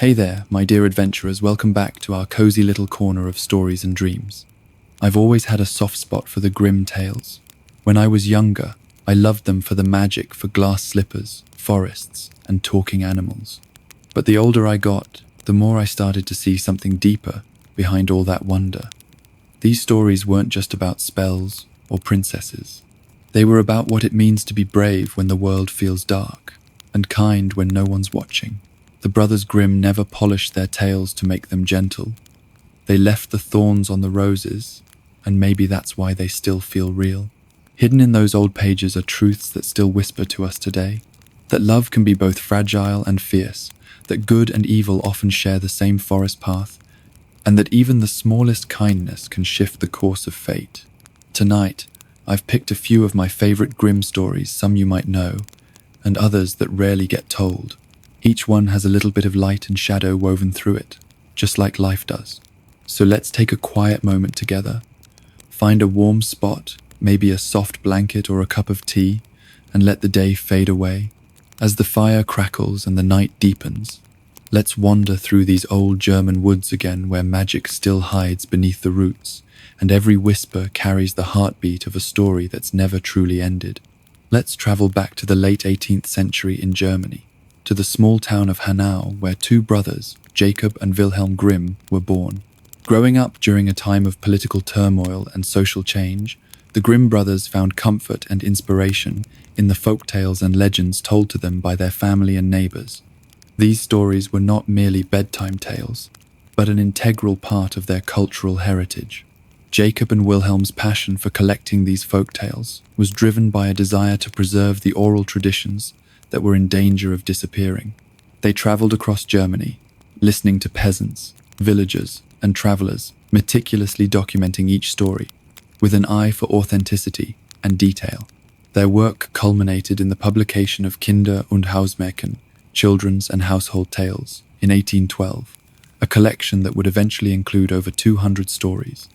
Hey there, my dear adventurers, welcome back to our cozy little corner of stories and dreams. I've always had a soft spot for the Grimm tales. When I was younger, I loved them for the magic for glass slippers, forests, and talking animals. But the older I got, the more I started to see something deeper behind all that wonder. These stories weren't just about spells or princesses. They were about what it means to be brave when the world feels dark, and kind when no one's watching. The brothers Grimm never polished their tales to make them gentle. They left the thorns on the roses, and maybe that's why they still feel real. Hidden in those old pages are truths that still whisper to us today. That love can be both fragile and fierce, that good and evil often share the same forest path, and that even the smallest kindness can shift the course of fate. Tonight, I've picked a few of my favorite Grimm stories, some you might know, and others that rarely get told. Each one has a little bit of light and shadow woven through it, just like life does. So let's take a quiet moment together. Find a warm spot, maybe a soft blanket or a cup of tea, and let the day fade away. As the fire crackles and the night deepens, let's wander through these old German woods again where magic still hides beneath the roots, and every whisper carries the heartbeat of a story that's never truly ended. Let's travel back to the late 18th century in Germany, to the small town of Hanau where two brothers, Jacob and Wilhelm Grimm, were born. Growing up during a time of political turmoil and social change, the Grimm brothers found comfort and inspiration in the folk tales and legends told to them by their family and neighbors. These stories were not merely bedtime tales, but an integral part of their cultural heritage. Jacob and Wilhelm's passion for collecting these folk tales was driven by a desire to preserve the oral traditions that were in danger of disappearing. They traveled across Germany, listening to peasants, villagers, and travelers, meticulously documenting each story, with an eye for authenticity and detail. Their work culminated in the publication of Kinder- und Hausmärchen, Children's and Household Tales, in 1812, a collection that would eventually include over 200 stories.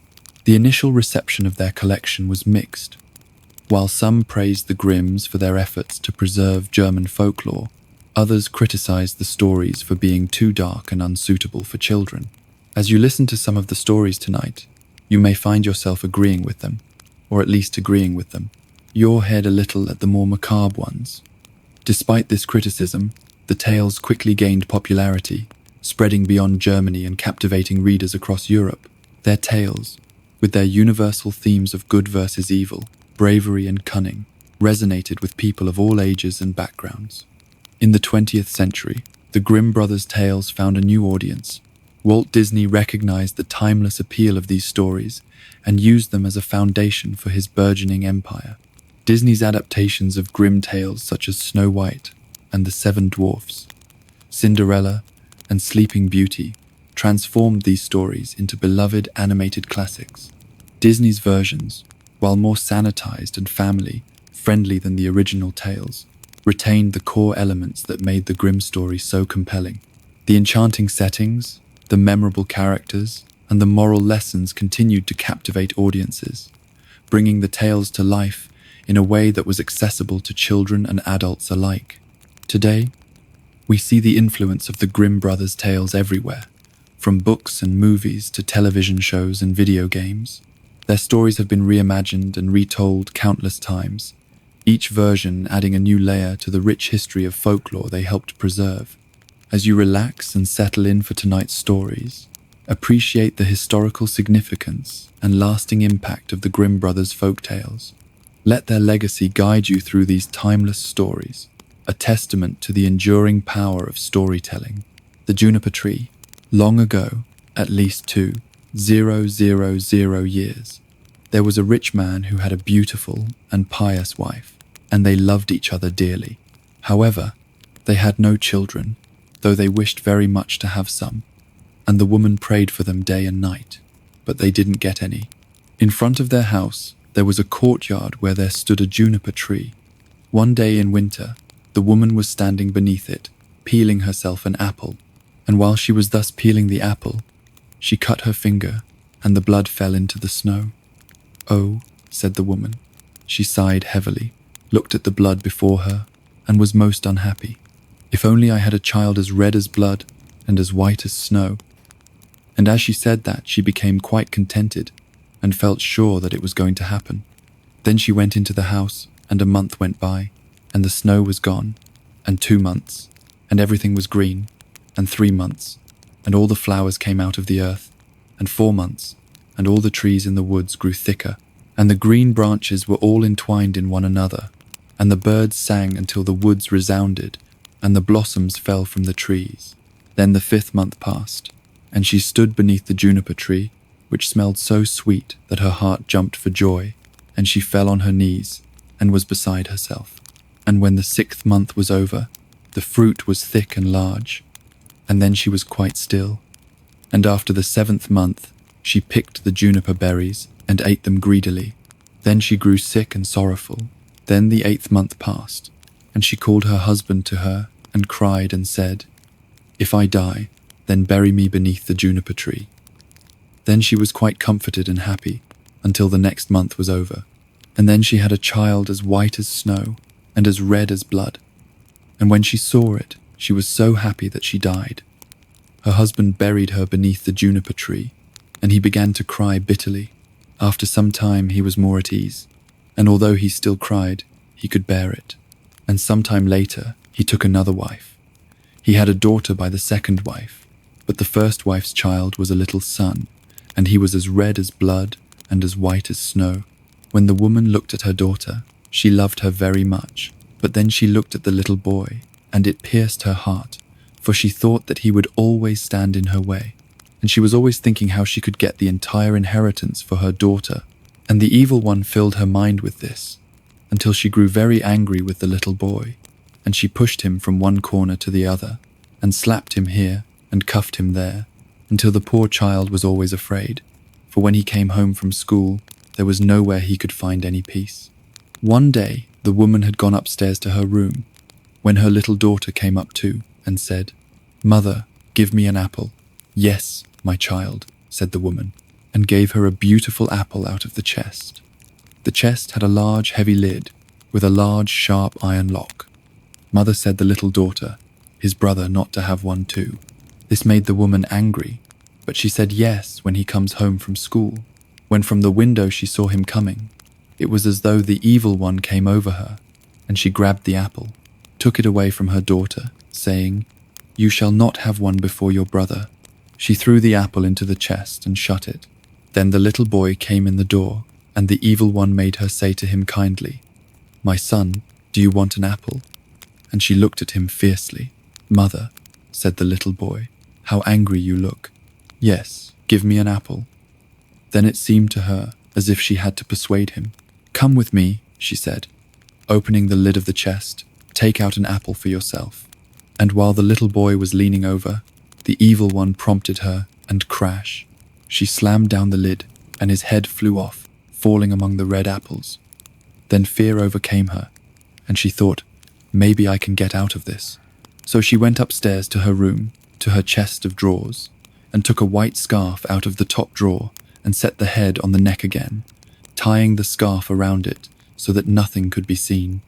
The initial reception of their collection was mixed. While some praised the Grimms for their efforts to preserve German folklore, others criticized the stories for being too dark and unsuitable for children. As you listen to some of the stories tonight, you may find yourself agreeing with them, or at least agreeing with them. Your head a little at the more macabre ones. Despite this criticism, the tales quickly gained popularity, spreading beyond Germany and captivating readers across Europe. Their tales, with their universal themes of good versus evil, bravery and cunning, resonated with people of all ages and backgrounds. In the 20th century, the Grimm brothers' tales found a new audience. Walt Disney recognized the timeless appeal of these stories and used them as a foundation for his burgeoning empire. Disney's adaptations of Grimm tales such as Snow White and the Seven Dwarfs, Cinderella, and Sleeping Beauty transformed these stories into beloved animated classics. Disney's versions, while more sanitized and family-friendly than the original tales, retained the core elements that made the Grimm story so compelling. The enchanting settings, the memorable characters, and the moral lessons continued to captivate audiences, bringing the tales to life in a way that was accessible to children and adults alike. Today, we see the influence of the Grimm brothers' tales everywhere, from books and movies to television shows and video games. Their stories have been reimagined and retold countless times, each version adding a new layer to the rich history of folklore they helped preserve. As you relax and settle in for tonight's stories, appreciate the historical significance and lasting impact of the Grimm brothers' folk tales. Let their legacy guide you through these timeless stories, a testament to the enduring power of storytelling. The juniper tree. Long ago, at least 2,000 years, there was a rich man who had a beautiful and pious wife, and they loved each other dearly. However, they had no children, though they wished very much to have some, and the woman prayed for them day and night, but they didn't get any. In front of their house, there was a courtyard where there stood a juniper tree. One day in winter, the woman was standing beneath it, peeling herself an apple, and while she was thus peeling the apple, she cut her finger, and the blood fell into the snow. "Oh," said the woman. She sighed heavily, looked at the blood before her, and was most unhappy. "If only I had a child as red as blood and as white as snow. And as she said that, she became quite contented and felt sure that it was going to happen. Then she went into the house, and a month went by, and the snow was gone, and 2 months, and everything was green, and 3 months, and all the flowers came out of the earth, and 4 months, and all the trees in the woods grew thicker, and the green branches were all entwined in one another, and the birds sang until the woods resounded, and the blossoms fell from the trees. Then the 5th month passed, and she stood beneath the juniper tree, which smelled so sweet that her heart jumped for joy, and she fell on her knees, and was beside herself. And when the 6th month was over, the fruit was thick and large, and then she was quite still. And after the 7th month, she picked the juniper berries and ate them greedily. Then she grew sick and sorrowful. Then the 8th month passed, and she called her husband to her and cried and said, "If I die, then bury me beneath the juniper tree." Then she was quite comforted and happy until the next month was over. And then she had a child as white as snow and as red as blood. And when she saw it, she was so happy that she died. Her husband buried her beneath the juniper tree, and he began to cry bitterly. After some time he was more at ease, and although he still cried, he could bear it. And some time later he took another wife. He had a daughter by the 2nd wife, but the 1st wife's child was a little son, and he was as red as blood and as white as snow. When the woman looked at her daughter, she loved her very much, but then she looked at the little boy, and it pierced her heart, for she thought that he would always stand in her way, and she was always thinking how she could get the entire inheritance for her daughter, and the evil one filled her mind with this, until she grew very angry with the little boy, and she pushed him from one corner to the other, and slapped him here and cuffed him there, until the poor child was always afraid, for when he came home from school, there was nowhere he could find any peace. One day, the woman had gone upstairs to her room, when her little daughter came up too, and said, "Mother, give me an apple." "Yes, my child," said the woman, and gave her a beautiful apple out of the chest. The chest had a large, heavy lid, with a large, sharp iron lock. Mother said the little daughter, his brother, not to have one too. This made the woman angry, but she said yes when he comes home from school. When from the window she saw him coming, it was as though the evil one came over her, and she grabbed the apple, took it away from her daughter, saying, "You shall not have one before your brother." She threw the apple into the chest and shut it. Then the little boy came in the door, and the evil one made her say to him kindly, "My son, do you want an apple?" And she looked at him fiercely. "Mother," said the little boy, "how angry you look. Yes, give me an apple." Then it seemed to her as if she had to persuade him. "Come with me," she said, opening the lid of the chest, "take out an apple for yourself." And while the little boy was leaning over, the evil one prompted her, and crash, she slammed down the lid, and his head flew off, falling among the red apples. Then fear overcame her, and she thought, "Maybe I can get out of this." So she went upstairs to her room, to her chest of drawers, and took a white scarf out of the top drawer and set the head on the neck again, tying the scarf around it so that nothing could be seen.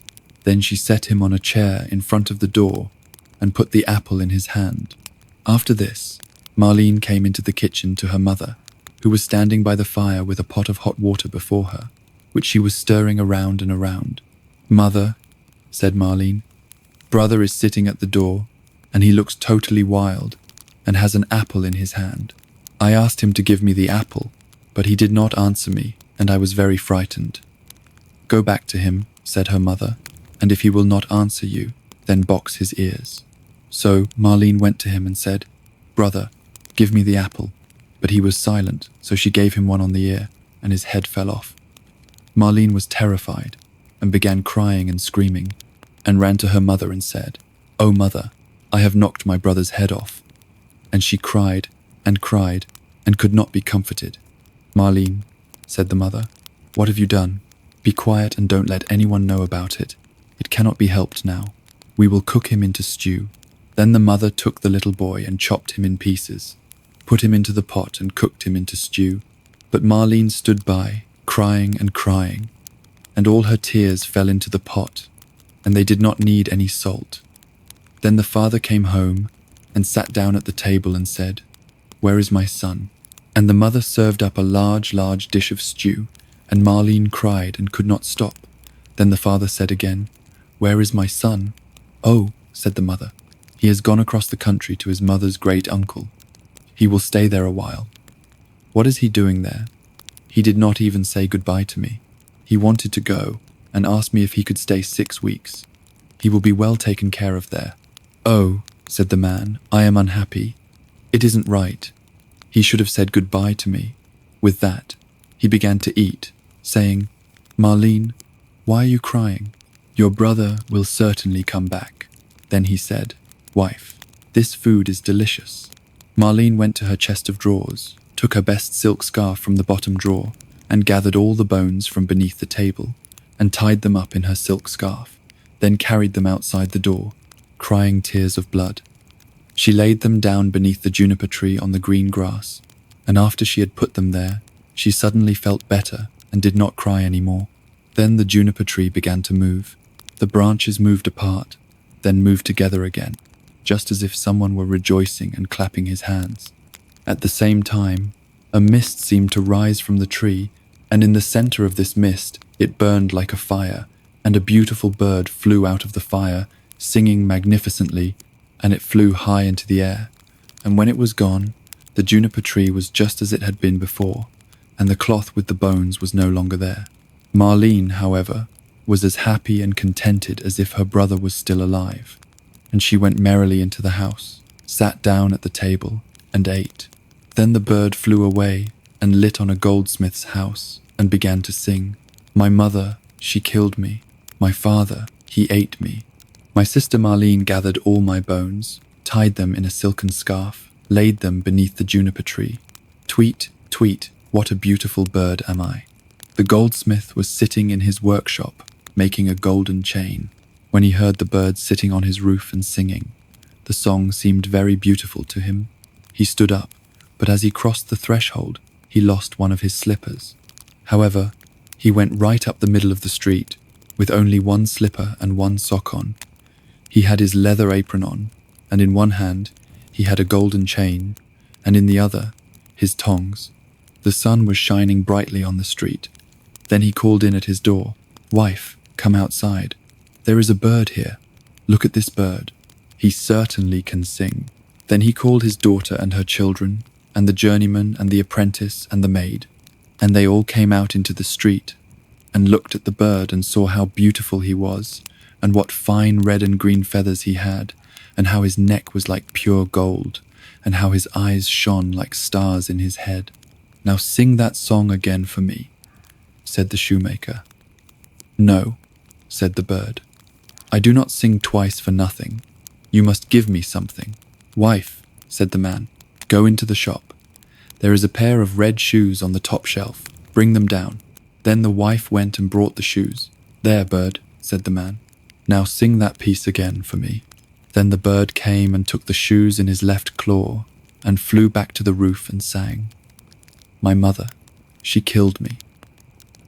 Then she set him on a chair in front of the door and put the apple in his hand. After this, Marlene came into the kitchen to her mother, who was standing by the fire with a pot of hot water before her, which she was stirring around and around. "Mother," said Marlene, "brother is sitting at the door, and he looks totally wild and has an apple in his hand. I asked him to give me the apple, but he did not answer me, and I was very frightened." "Go back to him," said her mother, "and if he will not answer you, then box his ears." So Marlene went to him and said, "Brother, give me the apple." But he was silent, so she gave him one on the ear, and his head fell off. Marlene was terrified and began crying and screaming, and ran to her mother and said, "Oh, mother, I have knocked my brother's head off." And she cried and could not be comforted. "Marlene," said the mother, "what have you done? Be quiet and don't let anyone know about it. It cannot be helped now. We will cook him into stew." Then the mother took the little boy and chopped him in pieces, put him into the pot and cooked him into stew. But Marlene stood by, crying, and all her tears fell into the pot, and they did not need any salt. Then the father came home, and sat down at the table and said, "Where is my son?" And the mother served up a large dish of stew, and Marlene cried and could not stop. Then the father said again, "Where is my son?" "Oh," said the mother, "he has gone across the country to his mother's great uncle. He will stay there a while." "What is he doing there?" "He did not even say goodbye to me. He wanted to go and asked me if he could stay 6 weeks. He will be well taken care of there." "Oh," said the man, "I am unhappy. It isn't right. He should have said goodbye to me." With that, he began to eat, saying, "Marlene, why are you crying? Your brother will certainly come back." Then he said, "Wife, this food is delicious." Marlene went to her chest of drawers, took her best silk scarf from the bottom drawer, and gathered all the bones from beneath the table, and tied them up in her silk scarf, then carried them outside the door, crying tears of blood. She laid them down beneath the juniper tree on the green grass, and after she had put them there, she suddenly felt better and did not cry any more. Then the juniper tree began to move. The branches moved apart, then moved together again, just as if someone were rejoicing and clapping his hands. At the same time, a mist seemed to rise from the tree, and in the center of this mist, it burned like a fire, and a beautiful bird flew out of the fire, singing magnificently, and it flew high into the air. And when it was gone, the juniper tree was just as it had been before, and the cloth with the bones was no longer there. Marlene, however, was as happy and contented as if her brother was still alive, and she went merrily into the house, sat down at the table, and ate. Then the bird flew away and lit on a goldsmith's house and began to sing, "My mother, she killed me. My father, he ate me." My sister Marlene gathered all my bones, tied them in a silken scarf, laid them beneath the juniper tree. Tweet, tweet, what a beautiful bird am I. The goldsmith was sitting in his workshop, making a golden chain, when he heard the bird sitting on his roof and singing. The song seemed very beautiful to him. He stood up, but as he crossed the threshold, he lost one of his slippers. However, he went right up the middle of the street, with only one slipper and one sock on. He had his leather apron on, and in one hand he had a golden chain, and in the other his tongs. The sun was shining brightly on the street. Then he called in at his door, "Wife, come outside. There is a bird here. Look at this bird. He certainly can sing." Then he called his daughter and her children, and the journeyman and the apprentice and the maid, and they all came out into the street, and looked at the bird and saw how beautiful he was, and what fine red and green feathers he had, and how his neck was like pure gold, and how his eyes shone like stars in his head. "Now sing that song again for me," said the shoemaker. "No," said the bird. "I do not sing twice for nothing. You must give me something." "Wife," said the man, "go into the shop. There is a pair of red shoes on the top shelf. Bring them down." Then the wife went and brought the shoes. "There, bird," said the man. "Now sing that piece again for me." Then the bird came and took the shoes in his left claw and flew back to the roof and sang, "My mother, she killed me.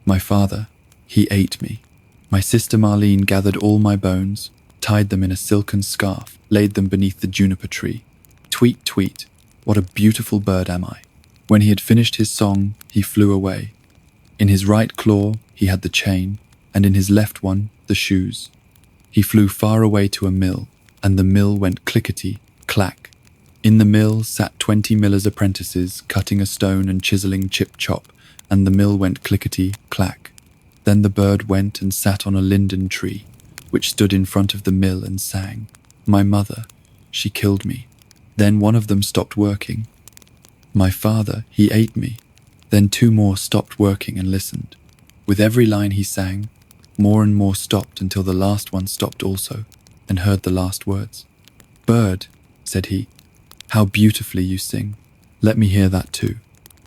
My father, he ate me. My sister Marlene gathered all my bones, tied them in a silken scarf, laid them beneath the juniper tree. Tweet, tweet, what a beautiful bird am I." When he had finished his song, he flew away. In his right claw, he had the chain, and in his left one, the shoes. He flew far away to a mill, and the mill went clickety, clack. In the mill sat 20 millers' apprentices, cutting a stone and chiseling chip-chop, and the mill went clickety, clack. Then the bird went and sat on a linden tree, which stood in front of the mill and sang, "My mother, she killed me." Then one of them stopped working. "My father, he ate me." Then 2 more stopped working and listened. With every line he sang, more and more stopped until the last one stopped also, and heard the last words. "Bird," said he, "how beautifully you sing. Let me hear that too.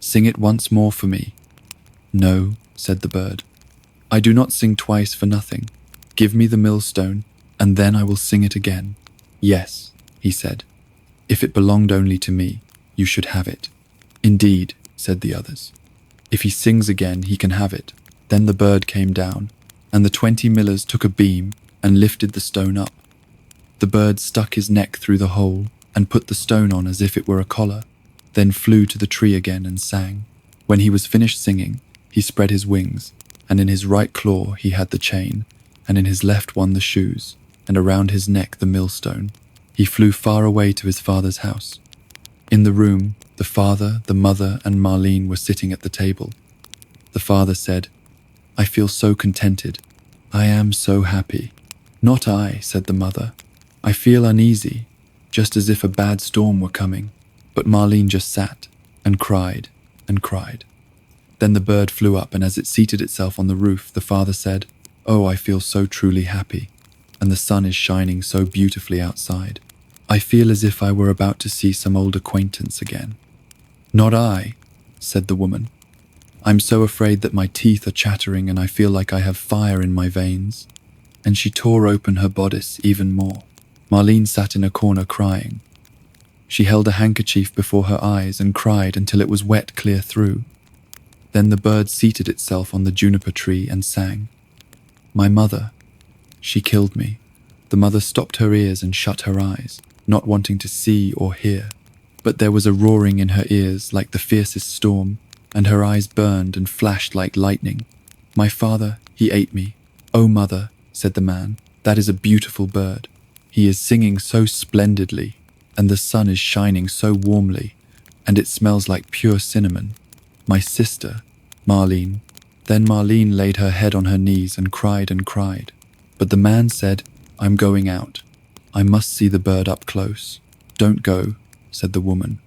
Sing it once more for me." "No," said the bird. "I do not sing twice for nothing. Give me the millstone, and then I will sing it again." "Yes," he said. "If it belonged only to me, you should have it." "Indeed," said the others. "If he sings again, he can have it." Then the bird came down, and the 20 millers took a beam and lifted the stone up. The bird stuck his neck through the hole, and put the stone on as if it were a collar, then flew to the tree again and sang. When he was finished singing, he spread his wings, and in his right claw he had the chain, and in his left one the shoes, and around his neck the millstone. He flew far away to his father's house. In the room, the father, the mother, and Marlene were sitting at the table. The father said, "I feel so contented. I am so happy." "Not I," said the mother. "I feel uneasy, just as if a bad storm were coming." But Marlene just sat and cried and cried. Then the bird flew up, and as it seated itself on the roof, the father said, "Oh, I feel so truly happy, and the sun is shining so beautifully outside. I feel as if I were about to see some old acquaintance again." "Not I," said the woman. "I'm so afraid that my teeth are chattering and I feel like I have fire in my veins." And she tore open her bodice even more. Marlene sat in a corner crying. She held a handkerchief before her eyes and cried until it was wet clear through. Then the bird seated itself on the juniper tree and sang. "My mother, she killed me." The mother stopped her ears and shut her eyes, not wanting to see or hear. But there was a roaring in her ears like the fiercest storm, and her eyes burned and flashed like lightning. "My father, he ate me." "Oh, mother," said the man, "that is a beautiful bird. He is singing so splendidly, and the sun is shining so warmly, and it smells like pure cinnamon. My sister, Marlene." Then Marlene laid her head on her knees and cried and cried. But the man said, "I'm going out. I must see the bird up close." "Don't go," said the woman.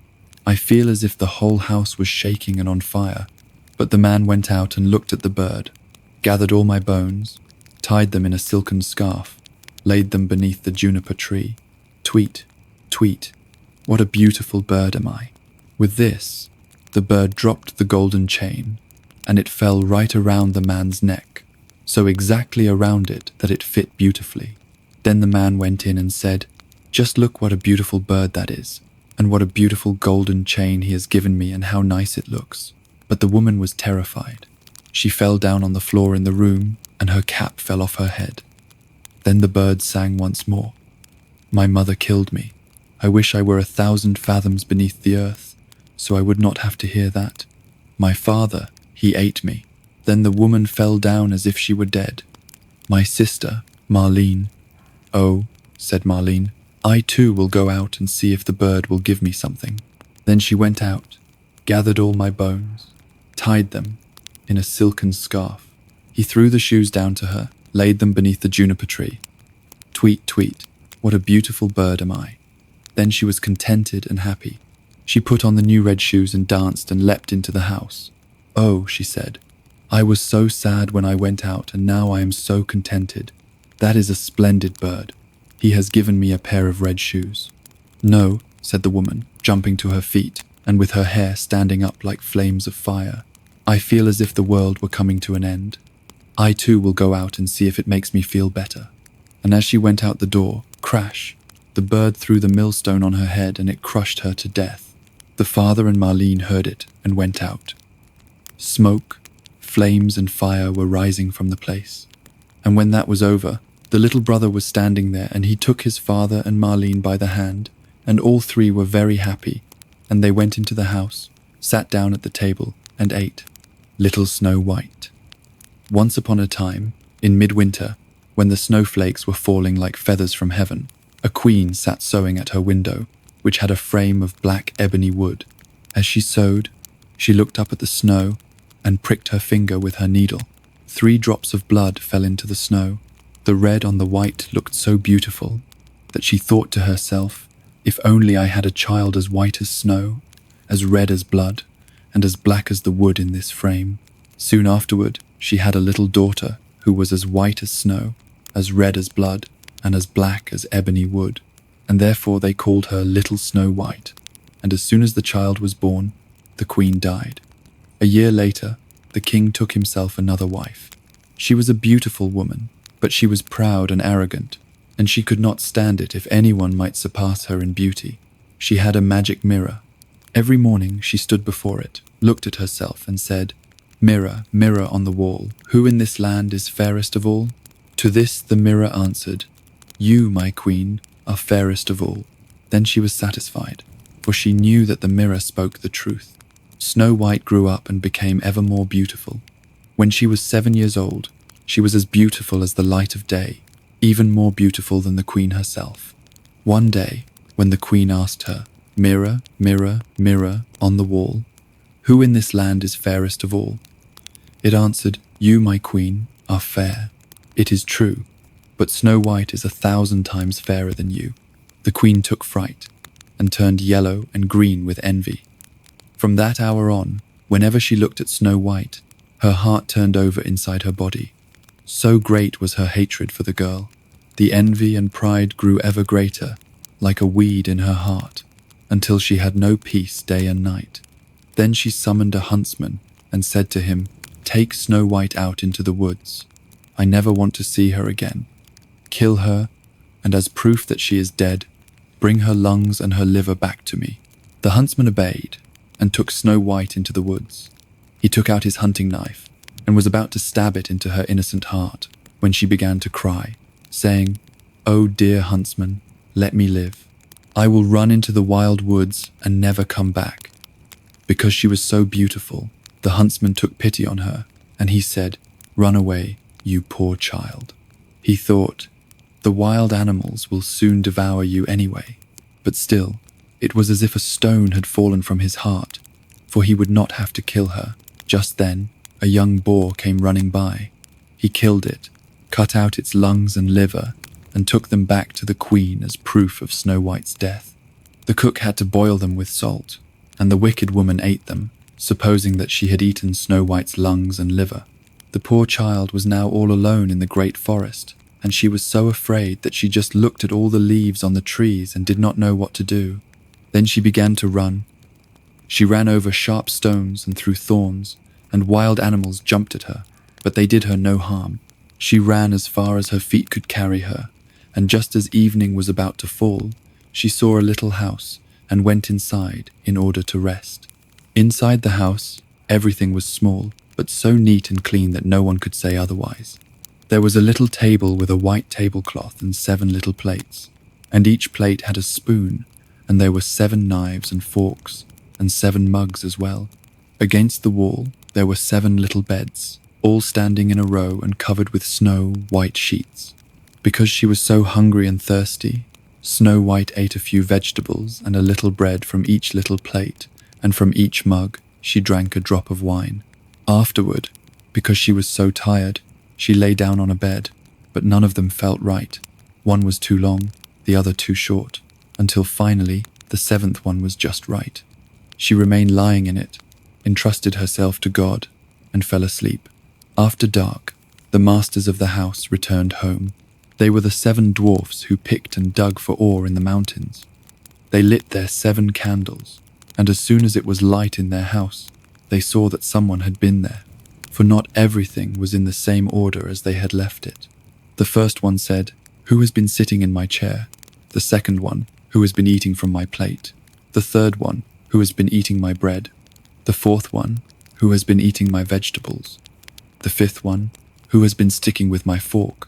"I feel as if the whole house was shaking and on fire." But the man went out and looked at the bird, gathered all my bones, tied them in a silken scarf, laid them beneath the juniper tree. Tweet, tweet, what a beautiful bird am I. With this, the bird dropped the golden chain, and it fell right around the man's neck, so exactly around it that it fit beautifully. Then the man went in and said, "Just look what a beautiful bird that is, and what a beautiful golden chain he has given me, and how nice it looks." But the woman was terrified. She fell down on the floor in the room, and her cap fell off her head. Then the bird sang once more. "My mother killed me. I wish I were 1,000 fathoms beneath the earth, so I would not have to hear that. My father, he ate me." Then the woman fell down as if she were dead. "My sister, Marlene." "Oh," said Marlene, "I too will go out and see if the bird will give me something." Then she went out, gathered all my bones, tied them in a silken scarf. He threw the shoes down to her, laid them beneath the juniper tree. Tweet, tweet, what a beautiful bird am I. Then she was contented and happy. She put on the new red shoes and danced and leapt into the house. "Oh," she said, "I was so sad when I went out, and now I am so contented. That is a splendid bird. He has given me a pair of red shoes." "No," said the woman, jumping to her feet and with her hair standing up like flames of fire. "I feel as if the world were coming to an end. I too will go out and see if it makes me feel better." And as she went out the door, crash, the bird threw the millstone on her head and it crushed her to death. The father and Marlene heard it and went out. Smoke, flames and fire were rising from the place. And when that was over, the little brother was standing there, and he took his father and Marlene by the hand, and all three were very happy, and they went into the house, sat down at the table, and ate. Little Snow White. Once upon a time, in midwinter, when the snowflakes were falling like feathers from heaven, a queen sat sewing at her window, which had a frame of black ebony wood. As she sewed, she looked up at the snow and pricked her finger with her needle. 3 drops of blood fell into the snow. The red on the white looked so beautiful that she thought to herself, "If only I had a child as white as snow, as red as blood, and as black as the wood in this frame." Soon afterward, she had a little daughter who was as white as snow, as red as blood, and as black as ebony wood, and therefore they called her Little Snow White. And as soon as the child was born, the queen died. A year later, the king took himself another wife. She was a beautiful woman, but she was proud and arrogant, and she could not stand it if anyone might surpass her in beauty. She had a magic mirror. Every morning she stood before it, looked at herself and said, "Mirror, mirror on the wall, who in this land is fairest of all?" To this the mirror answered, "You, my queen, are fairest of all." Then she was satisfied, for she knew that the mirror spoke the truth. Snow White grew up and became ever more beautiful. When she was 7 years old, she was as beautiful as the light of day, even more beautiful than the queen herself. One day, when the queen asked her, "Mirror, mirror, mirror on the wall, who in this land is fairest of all?" it answered, "You, my queen, are fair. It is true, but Snow White is 1,000 times fairer than you." The queen took fright and turned yellow and green with envy. From that hour on, whenever she looked at Snow White, her heart turned over inside her body. So great was her hatred for the girl. The envy and pride grew ever greater, like a weed in her heart, until she had no peace day and night. Then she summoned a huntsman and said to him, "Take Snow White out into the woods. I never want to see her again. Kill her, and as proof that she is dead, bring her lungs and her liver back to me." The huntsman obeyed and took Snow White into the woods. He took out his hunting knife and was about to stab it into her innocent heart when she began to cry, saying, "Oh dear huntsman, let me live. I will run into the wild woods and never come back." Because she was so beautiful, the huntsman took pity on her, and he said, "Run away, you poor child." He thought, "The wild animals will soon devour you anyway." But still, it was as if a stone had fallen from his heart, for he would not have to kill her. Just then, a young boar came running by. He killed it, cut out its lungs and liver, and took them back to the queen as proof of Snow White's death. The cook had to boil them with salt, and the wicked woman ate them, supposing that she had eaten Snow White's lungs and liver. The poor child was now all alone in the great forest, and she was so afraid that she just looked at all the leaves on the trees and did not know what to do. Then she began to run. She ran over sharp stones and through thorns, and wild animals jumped at her, but they did her no harm. She ran as far as her feet could carry her, and just as evening was about to fall, she saw a little house and went inside in order to rest. Inside the house, everything was small, but so neat and clean that no one could say otherwise. There was a little table with a white tablecloth and 7 little plates, and each plate had a spoon, and there were 7 knives and forks, and 7 mugs as well. Against the wall, there were 7 little beds, all standing in a row and covered with snow-white sheets. Because she was so hungry and thirsty, Snow White ate a few vegetables and a little bread from each little plate, and from each mug she drank a drop of wine. Afterward, because she was so tired, she lay down on a bed, but none of them felt right. One was too long, the other too short, until finally the 7th one was just right. She remained lying in it, entrusted herself to God, and fell asleep. After dark, the masters of the house returned home. They were the 7 dwarfs who picked and dug for ore in the mountains. They lit their 7 candles, and as soon as it was light in their house, they saw that someone had been there, for not everything was in the same order as they had left it. The first one said, "Who has been sitting in my chair?" The second one, "Who has been eating from my plate?" The third one, "Who has been eating my bread?" The fourth one, "Who has been eating my vegetables?" The fifth one, "Who has been sticking with my fork?"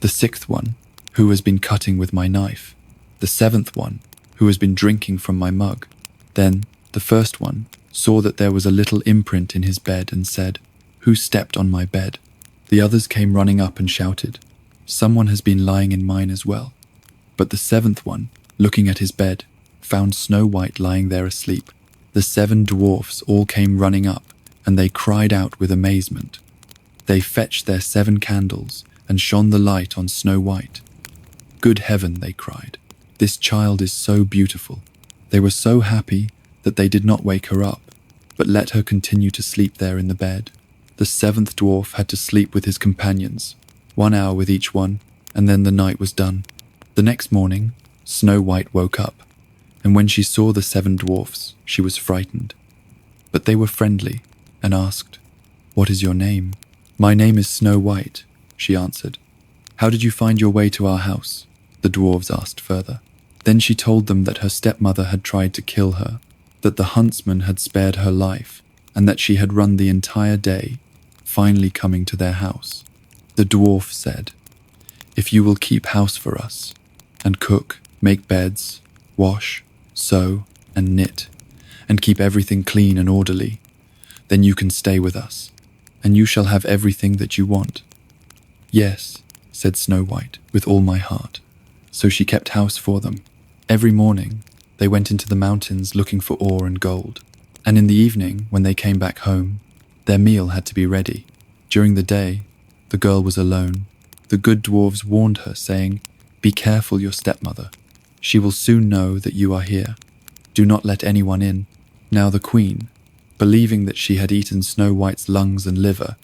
The 6th one, "Who has been cutting with my knife?" The 7th one, "Who has been drinking from my mug?" Then the first one saw that there was a little imprint in his bed and said, "Who stepped on my bed?" The others came running up and shouted, "Someone has been lying in mine as well." But the 7th one, looking at his bed, found Snow White lying there asleep. The 7 dwarfs all came running up, and they cried out with amazement. They fetched their 7 candles and shone the light on Snow White. "Good heaven," they cried, "this child is so beautiful." They were so happy that they did not wake her up, but let her continue to sleep there in the bed. The 7th dwarf had to sleep with his companions, 1 hour with each one, and then the night was done. The next morning, Snow White woke up, and when she saw the 7 dwarfs, she was frightened. But they were friendly, and asked, "What is your name?" "My name is Snow White," she answered. "How did you find your way to our house?" the dwarves asked further. Then she told them that her stepmother had tried to kill her, that the huntsman had spared her life, and that she had run the entire day, finally coming to their house. The dwarf said, "If you will keep house for us, and cook, make beds, wash, sew, and knit, and keep everything clean and orderly. Then you can stay with us, and you shall have everything that you want." "Yes," said Snow White, "with all my heart." So she kept house for them. Every morning, they went into the mountains looking for ore and gold, and in the evening, when they came back home, their meal had to be ready. During the day, the girl was alone. The good dwarves warned her, saying, "Be careful your stepmother. She will soon know that you are here. Do not let anyone in." Now the queen, believing that she had eaten Snow White's lungs and liver,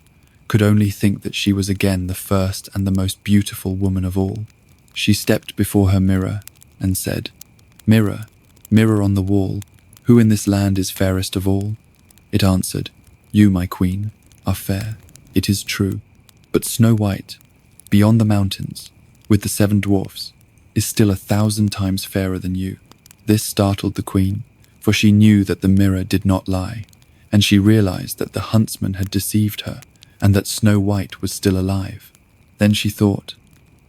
could only think that she was again the first and the most beautiful woman of all. She stepped before her mirror and said, "Mirror, mirror on the wall, who in this land is fairest of all?" It answered, "You, my queen, are fair. It is true. But Snow White, beyond the mountains, with the 7 dwarfs, is still 1,000 times fairer than you." This startled the queen, for she knew that the mirror did not lie, and she realized that the huntsman had deceived her, and that Snow White was still alive. Then she thought,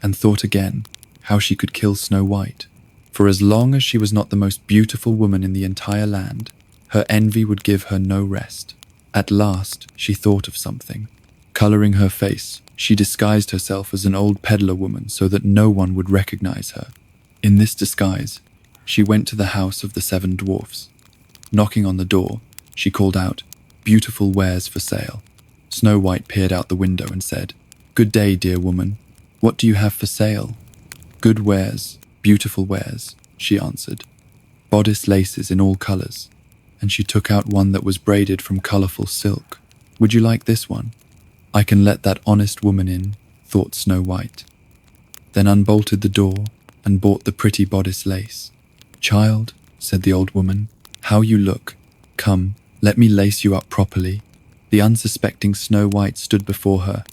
and thought again, how she could kill Snow White. For as long as she was not the most beautiful woman in the entire land, her envy would give her no rest. At last, she thought of something. Coloring her face, she disguised herself as an old peddler woman so that no one would recognize her. In this disguise, she went to the house of the 7 dwarfs. Knocking on the door, she called out, "Beautiful wares for sale." Snow White peered out the window and said, "Good day, dear woman. What do you have for sale?" "Good wares, beautiful wares," she answered. "Bodice laces in all colors." And she took out one that was braided from colorful silk. "Would you like this one?" "I can let that honest woman in," thought Snow White. Then unbolted the door and bought the pretty bodice lace. "Child," said the old woman, "how you look. Come, let me lace you up properly." The unsuspecting Snow White stood before her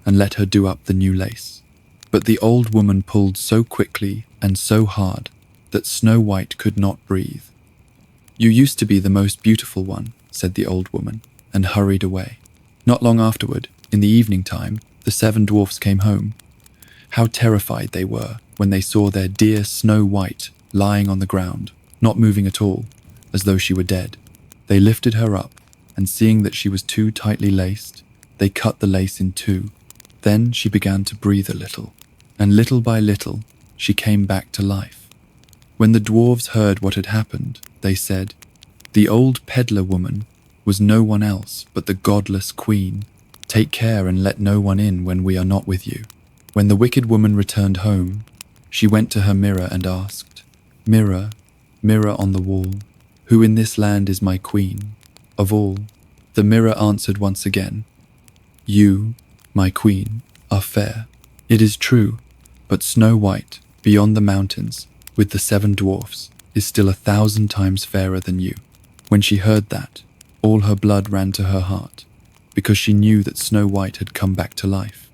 and let her do up the new lace. But the old woman pulled so quickly and so hard that Snow White could not breathe. "You used to be the most beautiful one," said the old woman, and hurried away. Not long afterward, in the evening time, the 7 dwarfs came home. How terrified they were when they saw their dear Snow White lying on the ground, not moving at all, as though she were dead. They lifted her up, and seeing that she was too tightly laced, they cut the lace in 2. Then she began to breathe a little, and little by little, she came back to life. When the dwarves heard what had happened, they said, "The old peddler woman was no one else but the godless queen. Take care and let no one in when we are not with you." When the wicked woman returned home, she went to her mirror and asked, "Mirror, mirror on the wall, who in this land is my queen of all?" The mirror answered once again, "You, my queen, are fair. It is true, but Snow White, beyond the mountains, with the 7 dwarfs, is still 1,000 times fairer than you." When she heard that, all her blood ran to her heart, because she knew that Snow White had come back to life.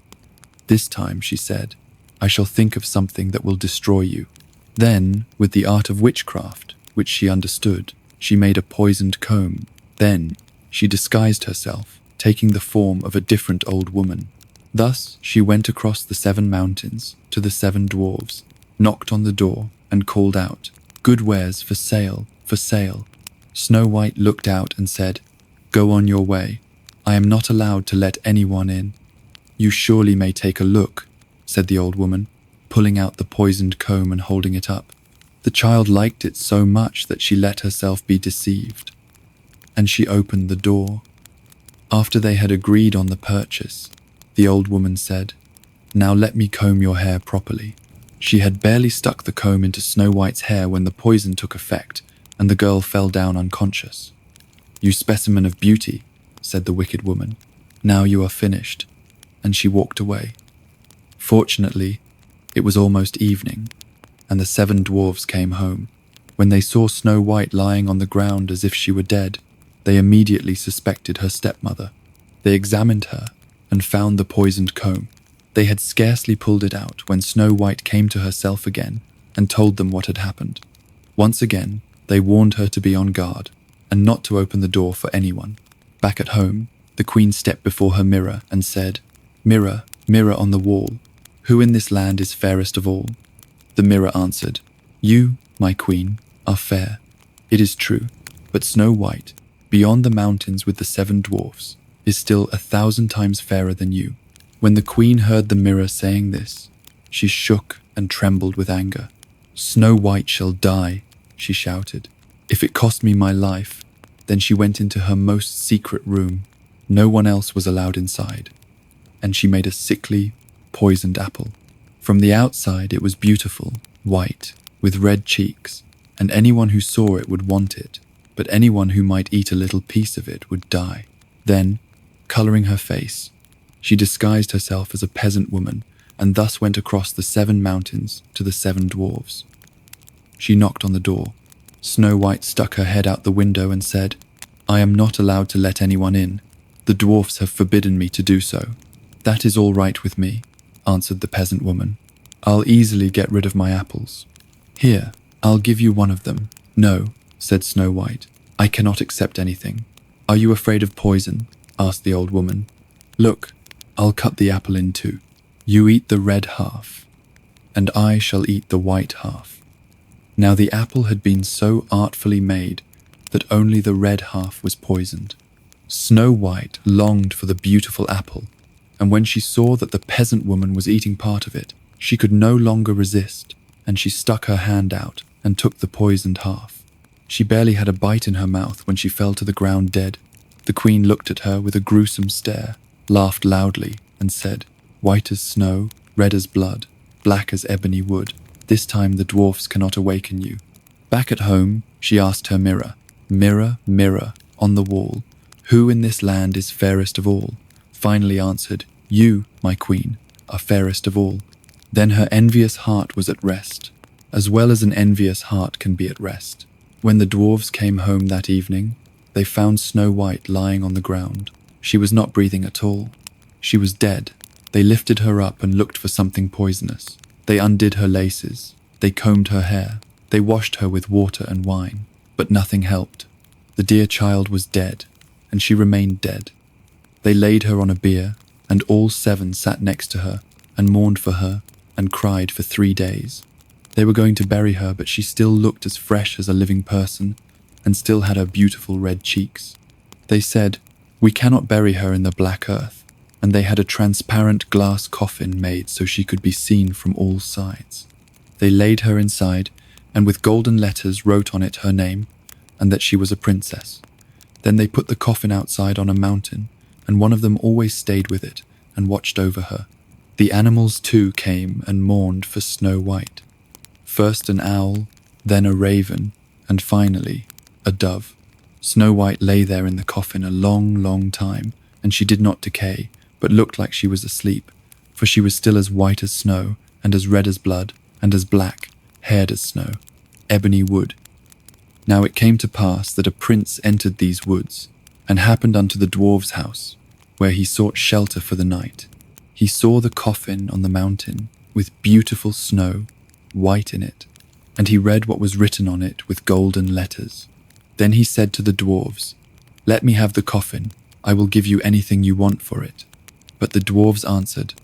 "This time," she said, "I shall think of something that will destroy you." Then, with the art of witchcraft, which she understood, she made a poisoned comb. Then, she disguised herself, taking the form of a different old woman. Thus, she went across the 7 mountains to the 7 dwarves, knocked on the door, and called out, "Good wares for sale, for sale." Snow White looked out and said, "Go on your way. I am not allowed to let anyone in." "You surely may take a look," said the old woman, pulling out the poisoned comb and holding it up. The child liked it so much that she let herself be deceived, and she opened the door. After they had agreed on the purchase, the old woman said, "Now let me comb your hair properly." She had barely stuck the comb into Snow White's hair when the poison took effect, and the girl fell down unconscious. "You specimen of beauty," said the wicked woman, "now you are finished," and she walked away. Fortunately, it was almost evening, and the 7 dwarves came home. When they saw Snow White lying on the ground as if she were dead, they immediately suspected her stepmother. They examined her and found the poisoned comb. They had scarcely pulled it out when Snow White came to herself again and told them what had happened. Once again, they warned her to be on guard and not to open the door for anyone. Back at home, the queen stepped before her mirror and said, "Mirror, mirror on the wall, who in this land is fairest of all?" The mirror answered, "You, my queen, are fair. It is true, but Snow White, beyond the mountains with the 7 dwarfs, is still 1,000 times fairer than you." When the queen heard the mirror saying this, she shook and trembled with anger. "Snow White shall die," she shouted. "If it cost me my life." Then she went into her most secret room. No one else was allowed inside. And she made a sickly, poisoned apple. From the outside it was beautiful, white, with red cheeks, and anyone who saw it would want it, but anyone who might eat a little piece of it would die. Then, colouring her face, she disguised herself as a peasant woman and thus went across the 7 mountains to the 7 dwarves. She knocked on the door. Snow White stuck her head out the window and said, "I am not allowed to let anyone in. The dwarfs have forbidden me to do so." "That is all right with me," answered the peasant woman. "I'll easily get rid of my apples. Here, I'll give you one of them." "No," said Snow White, "I cannot accept anything." "Are you afraid of poison?" asked the old woman. "Look, I'll cut the apple in 2. You eat the red half, and I shall eat the white half." Now the apple had been so artfully made that only the red half was poisoned. Snow White longed for the beautiful apple, and when she saw that the peasant woman was eating part of it, she could no longer resist, and she stuck her hand out and took the poisoned half. She barely had a bite in her mouth when she fell to the ground dead. The queen looked at her with a gruesome stare, laughed loudly, and said, "White as snow, red as blood, black as ebony wood. This time the dwarfs cannot awaken you." Back at home, she asked her mirror, "Mirror, mirror, on the wall, who in this land is fairest of all?" Finally answered, "You, my queen, are fairest of all." Then her envious heart was at rest, as well as an envious heart can be at rest. When the dwarves came home that evening, they found Snow White lying on the ground. She was not breathing at all. She was dead. They lifted her up and looked for something poisonous. They undid her laces. They combed her hair. They washed her with water and wine. But nothing helped. The dear child was dead, and she remained dead. They laid her on a bier, and all 7 sat next to her and mourned for her and cried for 3 days. They were going to bury her, but she still looked as fresh as a living person and still had her beautiful red cheeks. They said, "We cannot bury her in the black earth," and they had a transparent glass coffin made so she could be seen from all sides. They laid her inside and with golden letters wrote on it her name and that she was a princess. Then they put the coffin outside on a mountain, and one of them always stayed with it and watched over her. The animals too came and mourned for Snow White. First an owl, then a raven, and finally a dove. Snow White lay there in the coffin a long, long time, and she did not decay, but looked like she was asleep, for she was still as white as snow, and as red as blood, and as black, haired as snow, ebony wood. Now it came to pass that a prince entered these woods, and happened unto the dwarf's house, where he sought shelter for the night. He saw the coffin on the mountain, with beautiful snow, white in it, and he read what was written on it with golden letters. Then he said to the dwarves, "Let me have the coffin, I will give you anything you want for it." But the dwarves answered,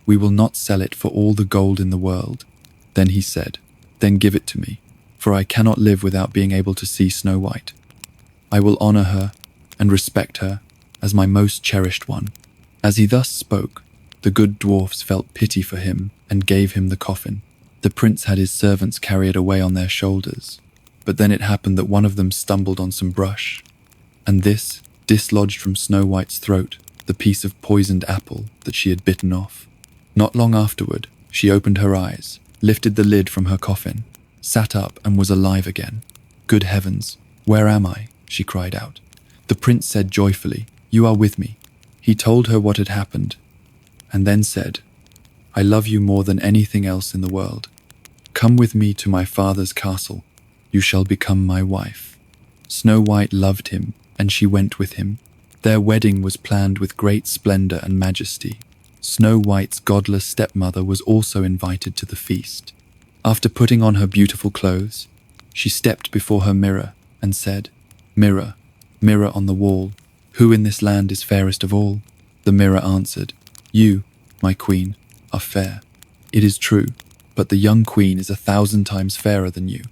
"We will not sell it for all the gold in the world." Then he said, "Then give it to me, for I cannot live without being able to see Snow White. I will honour her and respect her as my most cherished one." As he thus spoke, the good dwarfs felt pity for him and gave him the coffin. The prince had his servants carry it away on their shoulders, but then it happened that one of them stumbled on some brush, and this dislodged from Snow White's throat the piece of poisoned apple that she had bitten off. Not long afterward, she opened her eyes, lifted the lid from her coffin, sat up and was alive again. "Good heavens, where am I?" she cried out. The prince said joyfully, "You are with me." He told her what had happened, and then said, "I love you more than anything else in the world. Come with me to my father's castle. You shall become my wife." Snow White loved him, and she went with him. Their wedding was planned with great splendor and majesty. Snow White's godless stepmother was also invited to the feast. After putting on her beautiful clothes, she stepped before her mirror and said, "Mirror, mirror on the wall, who in this land is fairest of all?" The mirror answered, "You, my queen, are fair. It is true, but the young queen is 1,000 times fairer than you."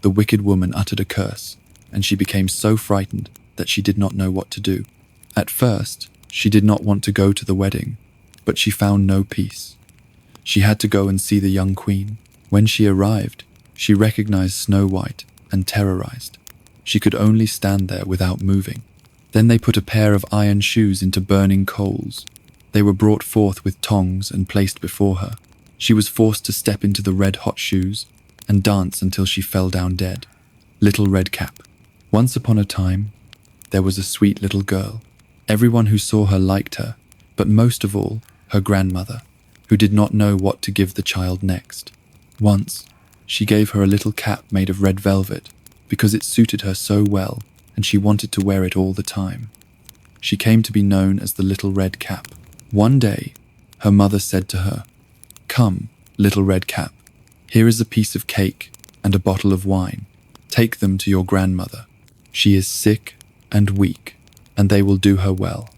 the wicked woman uttered a curse, and she became so frightened that she did not know what to do. At first, she did not want to go to the wedding, but she found no peace. She had to go and see the young queen. When she arrived, she recognized Snow White and terrorized. She could only stand there without moving. Then they put a pair of iron shoes into burning coals. They were brought forth with tongs and placed before her. She was forced to step into the red-hot shoes and dance until she fell down dead. Little Red Cap. Once upon a time, there was a sweet little girl. Everyone who saw her liked her, but most of all, her grandmother, who did not know what to give the child next. Once, she gave her a little cap made of red velvet because it suited her so well and she wanted to wear it all the time. She came to be known as the Little Red Cap. One day, her mother said to her, "Come, Little Red Cap, here is a piece of cake and a bottle of wine. Take them to your grandmother. She is sick and weak, and they will do her well.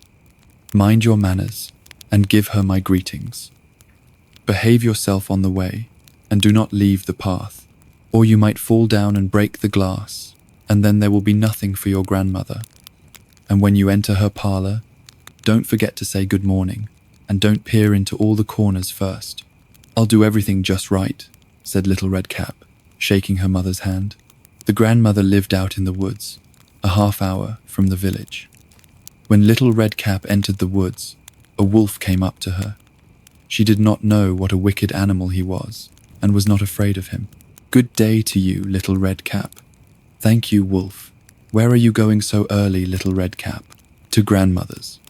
Mind your manners and give her my greetings. Behave yourself on the way and do not leave the path, or you might fall down and break the glass, and then there will be nothing for your grandmother. And when you enter her parlor, don't forget to say good morning, and don't peer into all the corners first." "I'll do everything just right," said Little Red Cap, shaking her mother's hand. The grandmother lived out in the woods, a half-hour from the village. When Little Red Cap entered the woods, a wolf came up to her. She did not know what a wicked animal he was, and was not afraid of him. "Good day to you, Little Red Cap." "Thank you, wolf. Where are you going so early, Little Red Cap?" "To grandmother's."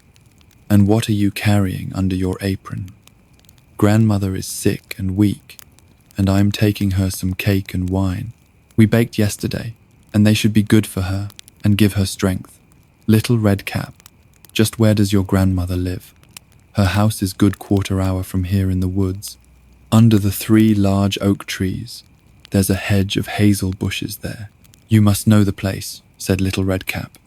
"And what are you carrying under your apron?" "Grandmother is sick and weak, and I am taking her some cake and wine. We baked yesterday, and they should be good for her and give her strength." "Little Red Cap, just where does your grandmother live?" "Her house is good quarter-hour from here in the woods. Under the 3 large oak trees. There's a hedge of hazel bushes there. You must know the place," said Little Red Cap.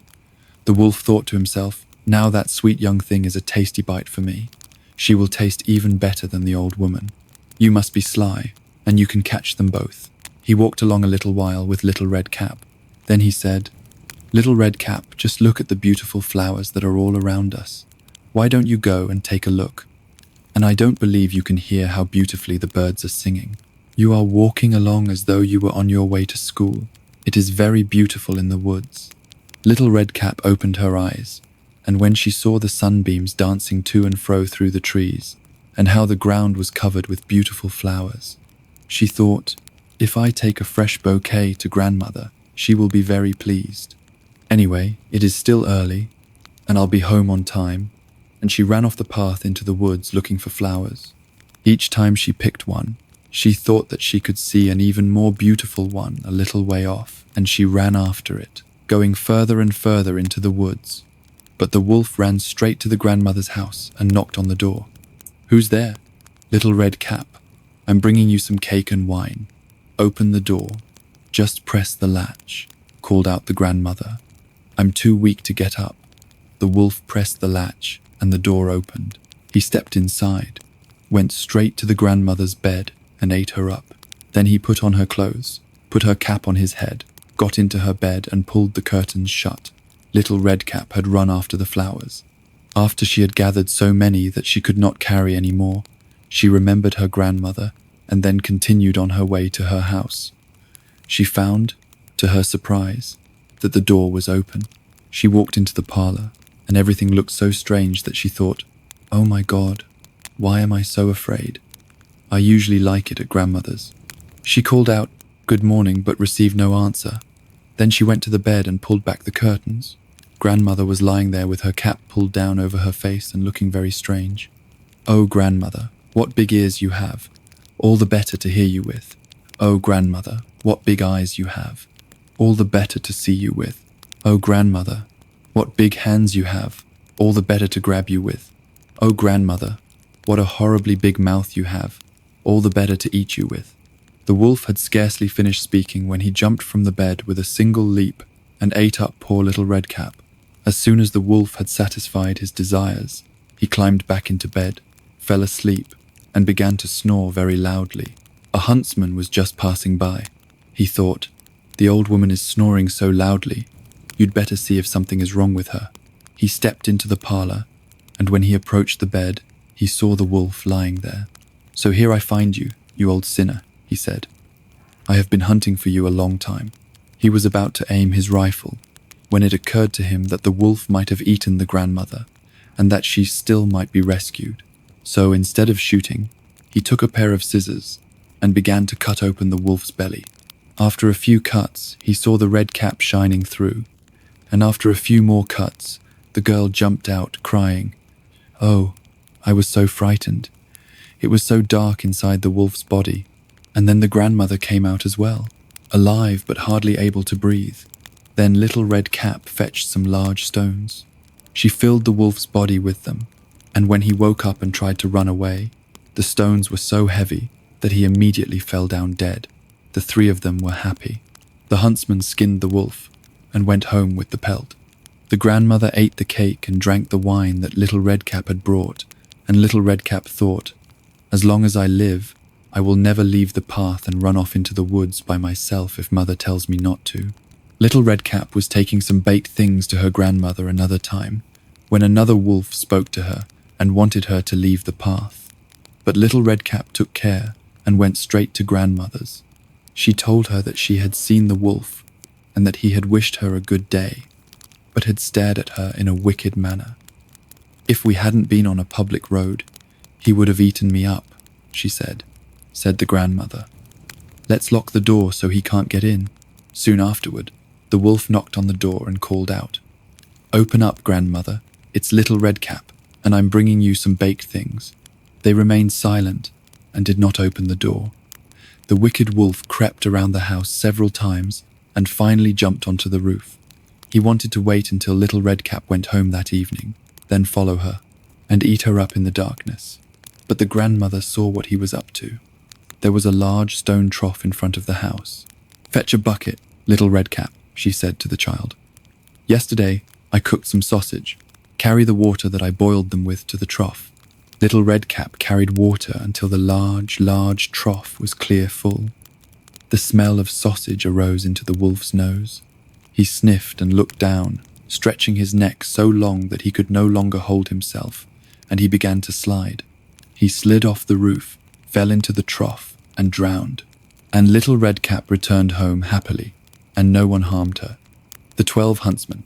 The wolf thought to himself, "Now that sweet young thing is a tasty bite for me. She will taste even better than the old woman. You must be sly, and you can catch them both." He walked along a little while with Little Red Cap. Then he said, "Little Red Cap, just look at the beautiful flowers that are all around us. Why don't you go and take a look? And I don't believe you can hear how beautifully the birds are singing. You are walking along as though you were on your way to school. It is very beautiful in the woods." Little Red Cap opened her eyes, and when she saw the sunbeams dancing to and fro through the trees, and how the ground was covered with beautiful flowers, she thought, "If I take a fresh bouquet to grandmother, she will be very pleased. Anyway, it is still early, and I'll be home on time," and she ran off the path into the woods looking for flowers. Each time she picked one, she thought that she could see an even more beautiful one a little way off, and she ran after it, going further and further into the woods. But the wolf ran straight to the grandmother's house and knocked on the door. "Who's there?" "Little Red Cap. I'm bringing you some cake and wine. Open the door. Just press the latch," called out the grandmother. "I'm too weak to get up." The wolf pressed the latch, and the door opened. He stepped inside, went straight to the grandmother's bed, and ate her up. Then he put on her clothes, put her cap on his head, got into her bed, and pulled the curtains shut. Little Red Cap had run after the flowers. After she had gathered so many that she could not carry any more, she remembered her grandmother, and then continued on her way to her house. She found, to her surprise, that the door was open. She walked into the parlor, and everything looked so strange that she thought, "Oh my God, why am I so afraid? I usually like it at grandmother's." She called out, "Good morning," but received no answer. Then she went to the bed and pulled back the curtains. Grandmother was lying there with her cap pulled down over her face and looking very strange. "Oh, grandmother, what big ears you have, all the better to hear you with. Oh, grandmother, what big eyes you have, all the better to see you with. Oh, grandmother, what big hands you have, all the better to grab you with. Oh, grandmother, what a horribly big mouth you have, all the better to eat you with." The wolf had scarcely finished speaking when he jumped from the bed with a single leap and ate up poor Little Red Cap. As soon as the wolf had satisfied his desires, he climbed back into bed, fell asleep, and began to snore very loudly. A huntsman was just passing by. He thought, The old woman is snoring so loudly. You'd better see if something is wrong with her." He stepped into the parlor, and when he approached the bed, he saw the wolf lying there. "So here I find you, you old sinner," he said. "I have been hunting for you a long time." He was about to aim his rifle when it occurred to him that the wolf might have eaten the grandmother and that she still might be rescued. So instead of shooting, he took a pair of scissors and began to cut open the wolf's belly. After a few cuts, he saw the red cap shining through, and after a few more cuts, the girl jumped out, crying, "Oh, I was so frightened. It was so dark inside the wolf's body." And then the grandmother came out as well, alive but hardly able to breathe. Then Little Red Cap fetched some large stones. She filled the wolf's body with them, and when he woke up and tried to run away, the stones were so heavy that he immediately fell down dead. The three of them were happy. The huntsman skinned the wolf and went home with the pelt. The grandmother ate the cake and drank the wine that Little Red Cap had brought, and Little Red Cap thought, "As long as I live, I will never leave the path and run off into the woods by myself if Mother tells me not to." Little Red Cap was taking some baked things to her grandmother another time, when another wolf spoke to her and wanted her to leave the path. But Little Red Cap took care and went straight to grandmother's. She told her that she had seen the wolf and that he had wished her a good day, but had stared at her in a wicked manner. "If we hadn't been on a public road, he would have eaten me up," she said the grandmother. "Let's lock the door so he can't get in." Soon afterward, the wolf knocked on the door and called out, "Open up, grandmother. It's Little Red Cap, and I'm bringing you some baked things." They remained silent and did not open the door. The wicked wolf crept around the house several times and finally jumped onto the roof. He wanted to wait until Little Red Cap went home that evening, then follow her and eat her up in the darkness. But the grandmother saw what he was up to. There was a large stone trough in front of the house. "Fetch a bucket, Little Red Cap," she said to the child. "Yesterday, I cooked some sausage. Carry the water that I boiled them with to the trough." Little Red Cap carried water until the large trough was clear full. The smell of sausage arose into the wolf's nose. He sniffed and looked down, stretching his neck so long that he could no longer hold himself, and he began to slide. He slid off the roof, fell into the trough, and drowned. And Little Red Cap returned home happily, and no one harmed her. The 12 Huntsmen.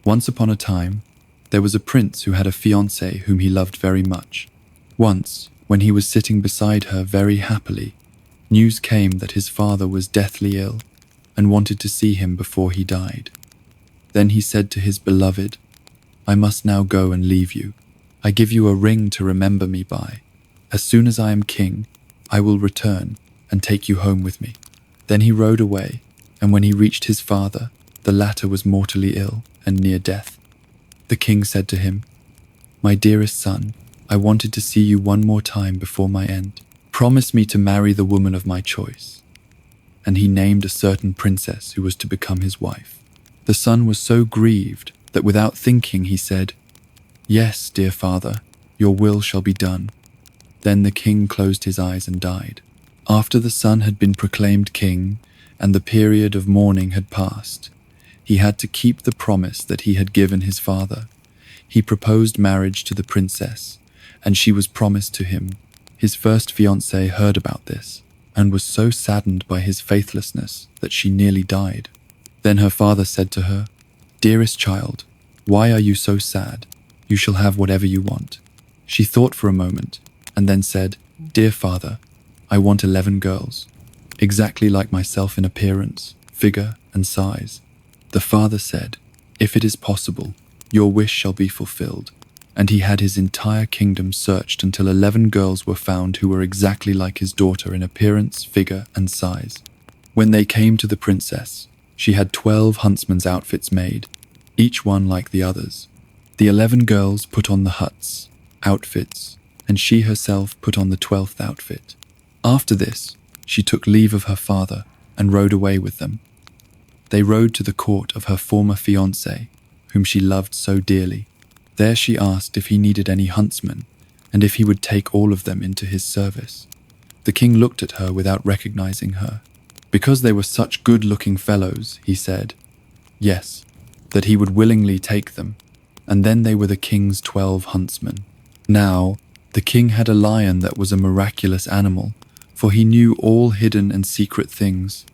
Once upon a time, there was a prince who had a fiancée whom he loved very much. Once, when he was sitting beside her very happily, news came that his father was deathly ill and wanted to see him before he died. Then he said to his beloved, "I must now go and leave you. I give you a ring to remember me by. As soon as I am king, I will return and take you home with me." Then he rode away, and when he reached his father, the latter was mortally ill and near death. The king said to him, "My dearest son, I wanted to see you one more time before my end. Promise me to marry the woman of my choice." And he named a certain princess who was to become his wife. The son was so grieved that without thinking he said, "Yes, dear father, your will shall be done." Then the king closed his eyes and died. After the son had been proclaimed king and the period of mourning had passed, he had to keep the promise that he had given his father. He proposed marriage to the princess, and she was promised to him. His first fiancée heard about this and was so saddened by his faithlessness that she nearly died. Then her father said to her, "Dearest child, why are you so sad? You shall have whatever you want." She thought for a moment and then said, "Dear father, I want 11 girls, exactly like myself in appearance, figure, and size." The father said, "If it is possible, your wish shall be fulfilled." And he had his entire kingdom searched until 11 girls were found who were exactly like his daughter in appearance, figure, and size. When they came to the princess, she had 12 huntsmen's outfits made, each one like the others. The 11 girls put on the outfits, and she herself put on the 12th outfit. After this, she took leave of her father and rode away with them. They rode to the court of her former fiancé, whom she loved so dearly. There she asked if he needed any huntsmen, and if he would take all of them into his service. The king looked at her without recognizing her. Because they were such good-looking fellows, he said, yes, that he would willingly take them, and then they were the king's 12 huntsmen. Now, the king had a lion that was a miraculous animal, for he knew all hidden and secret things.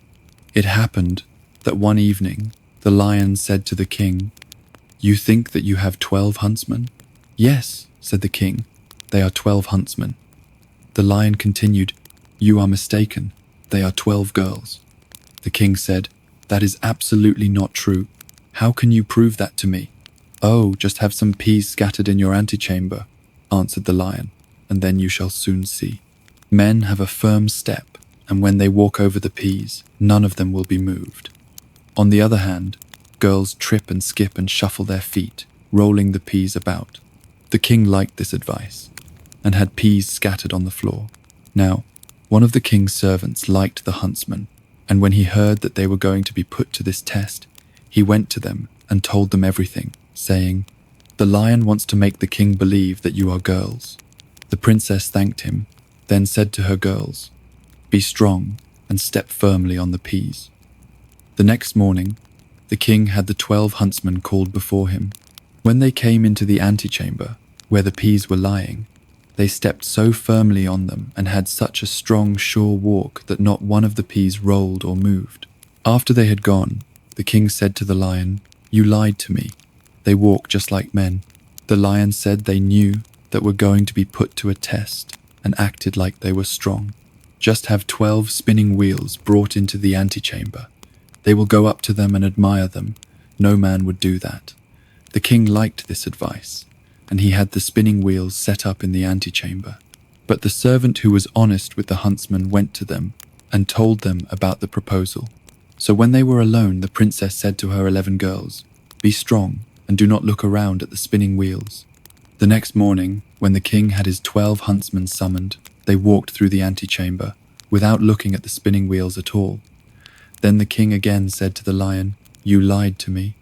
It happened that one evening the lion said to the king, "You think that you have 12 huntsmen?" "Yes," said the king, "they are 12 huntsmen." The lion continued, "You are mistaken, they are 12 girls." The king said, "That is absolutely not true. How can you prove that to me?" "Oh, just have some peas scattered in your antechamber," answered the lion, "and then you shall soon see. Men have a firm step, and when they walk over the peas, none of them will be moved. On the other hand, girls trip and skip and shuffle their feet, rolling the peas about." The king liked this advice, and had peas scattered on the floor. Now, one of the king's servants liked the huntsmen, and when he heard that they were going to be put to this test, he went to them and told them everything, saying, "The lion wants to make the king believe that you are girls." The princess thanked him, then said to her girls, "Be strong and step firmly on the peas." The next morning, the king had the 12 huntsmen called before him. When they came into the antechamber, where the peas were lying, they stepped so firmly on them and had such a strong, sure walk that not one of the peas rolled or moved. After they had gone, the king said to the lion, "You lied to me. They walk just like men." The lion said they knew that were going to be put to a test and acted like they were strong. "Just have 12 spinning wheels brought into the antechamber. They will go up to them and admire them. No man would do that." The king liked this advice, and he had the spinning wheels set up in the antechamber. But the servant who was honest with the huntsmen went to them and told them about the proposal. So when they were alone, the princess said to her 11 girls, "Be strong and do not look around at the spinning wheels." The next morning, when the king had his 12 huntsmen summoned, they walked through the antechamber without looking at the spinning wheels at all. Then the king again said to the lion, "You lied to me.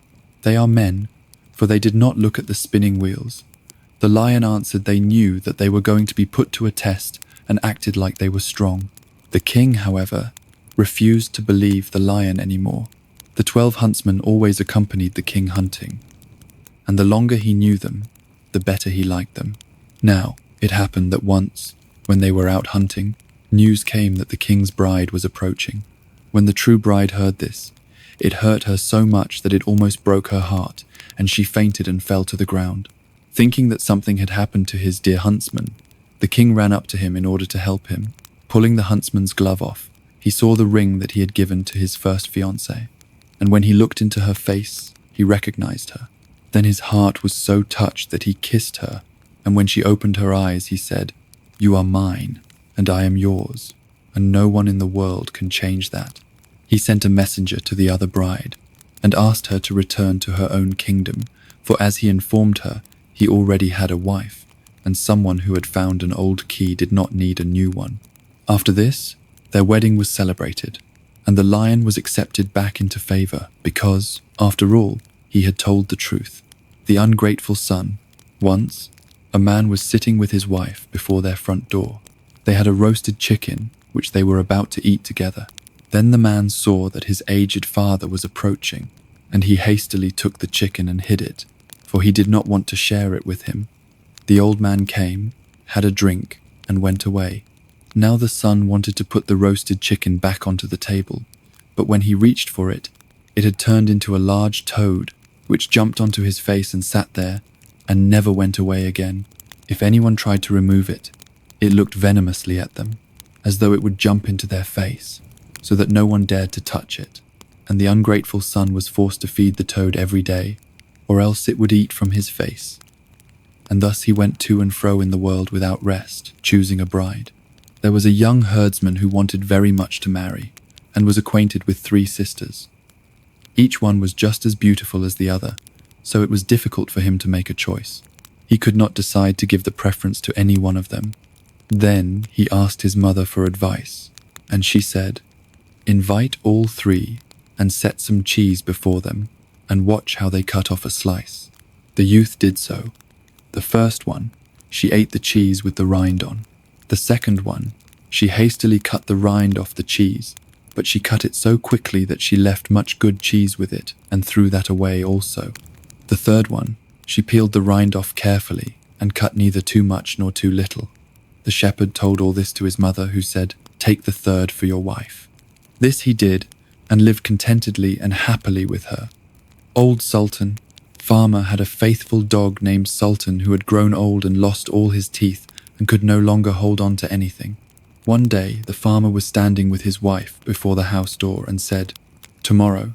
They are men, for they did not look at the spinning wheels." The lion answered they knew that they were going to be put to a test and acted like they were strong. The king, however, refused to believe the lion anymore. The 12 huntsmen always accompanied the king hunting, and the longer he knew them, the better he liked them. Now, it happened that once, when they were out hunting, news came that the king's bride was approaching. When the true bride heard this, it hurt her so much that it almost broke her heart, and she fainted and fell to the ground. Thinking that something had happened to his dear huntsman, the king ran up to him in order to help him. Pulling the huntsman's glove off, he saw the ring that he had given to his first fiancée, and when he looked into her face, he recognized her. Then his heart was so touched that he kissed her, and when she opened her eyes, he said, "You are mine, and I am yours, and no one in the world can change that." He sent a messenger to the other bride, and asked her to return to her own kingdom, for as he informed her, he already had a wife, and someone who had found an old key did not need a new one. After this, their wedding was celebrated, and the lion was accepted back into favor because, after all, he had told the truth. The ungrateful son. Once, a man was sitting with his wife before their front door. They had a roasted chicken, which they were about to eat together. Then the man saw that his aged father was approaching, and he hastily took the chicken and hid it, for he did not want to share it with him. The old man came, had a drink, and went away. Now the son wanted to put the roasted chicken back onto the table, but when he reached for it, it had turned into a large toad, which jumped onto his face and sat there, and never went away again. If anyone tried to remove it, it looked venomously at them, as though it would jump into their face, so that no one dared to touch it, and the ungrateful son was forced to feed the toad every day, or else it would eat from his face. And thus he went to and fro in the world without rest, choosing a bride. There was a young herdsman who wanted very much to marry, and was acquainted with 3 sisters. Each one was just as beautiful as the other, so it was difficult for him to make a choice. He could not decide to give the preference to any one of them. Then he asked his mother for advice, and she said, "Invite all 3 and set some cheese before them, and watch how they cut off a slice." The youth did so. The first one, she ate the cheese with the rind on. The second one, she hastily cut the rind off the cheese, but she cut it so quickly that she left much good cheese with it and threw that away also. The third one, she peeled the rind off carefully and cut neither too much nor too little. The shepherd told all this to his mother, who said, "Take the third for your wife." This he did, and lived contentedly and happily with her. Old Sultan, farmer, had a faithful dog named Sultan who had grown old and lost all his teeth and could no longer hold on to anything. One day the farmer was standing with his wife before the house door and said, "Tomorrow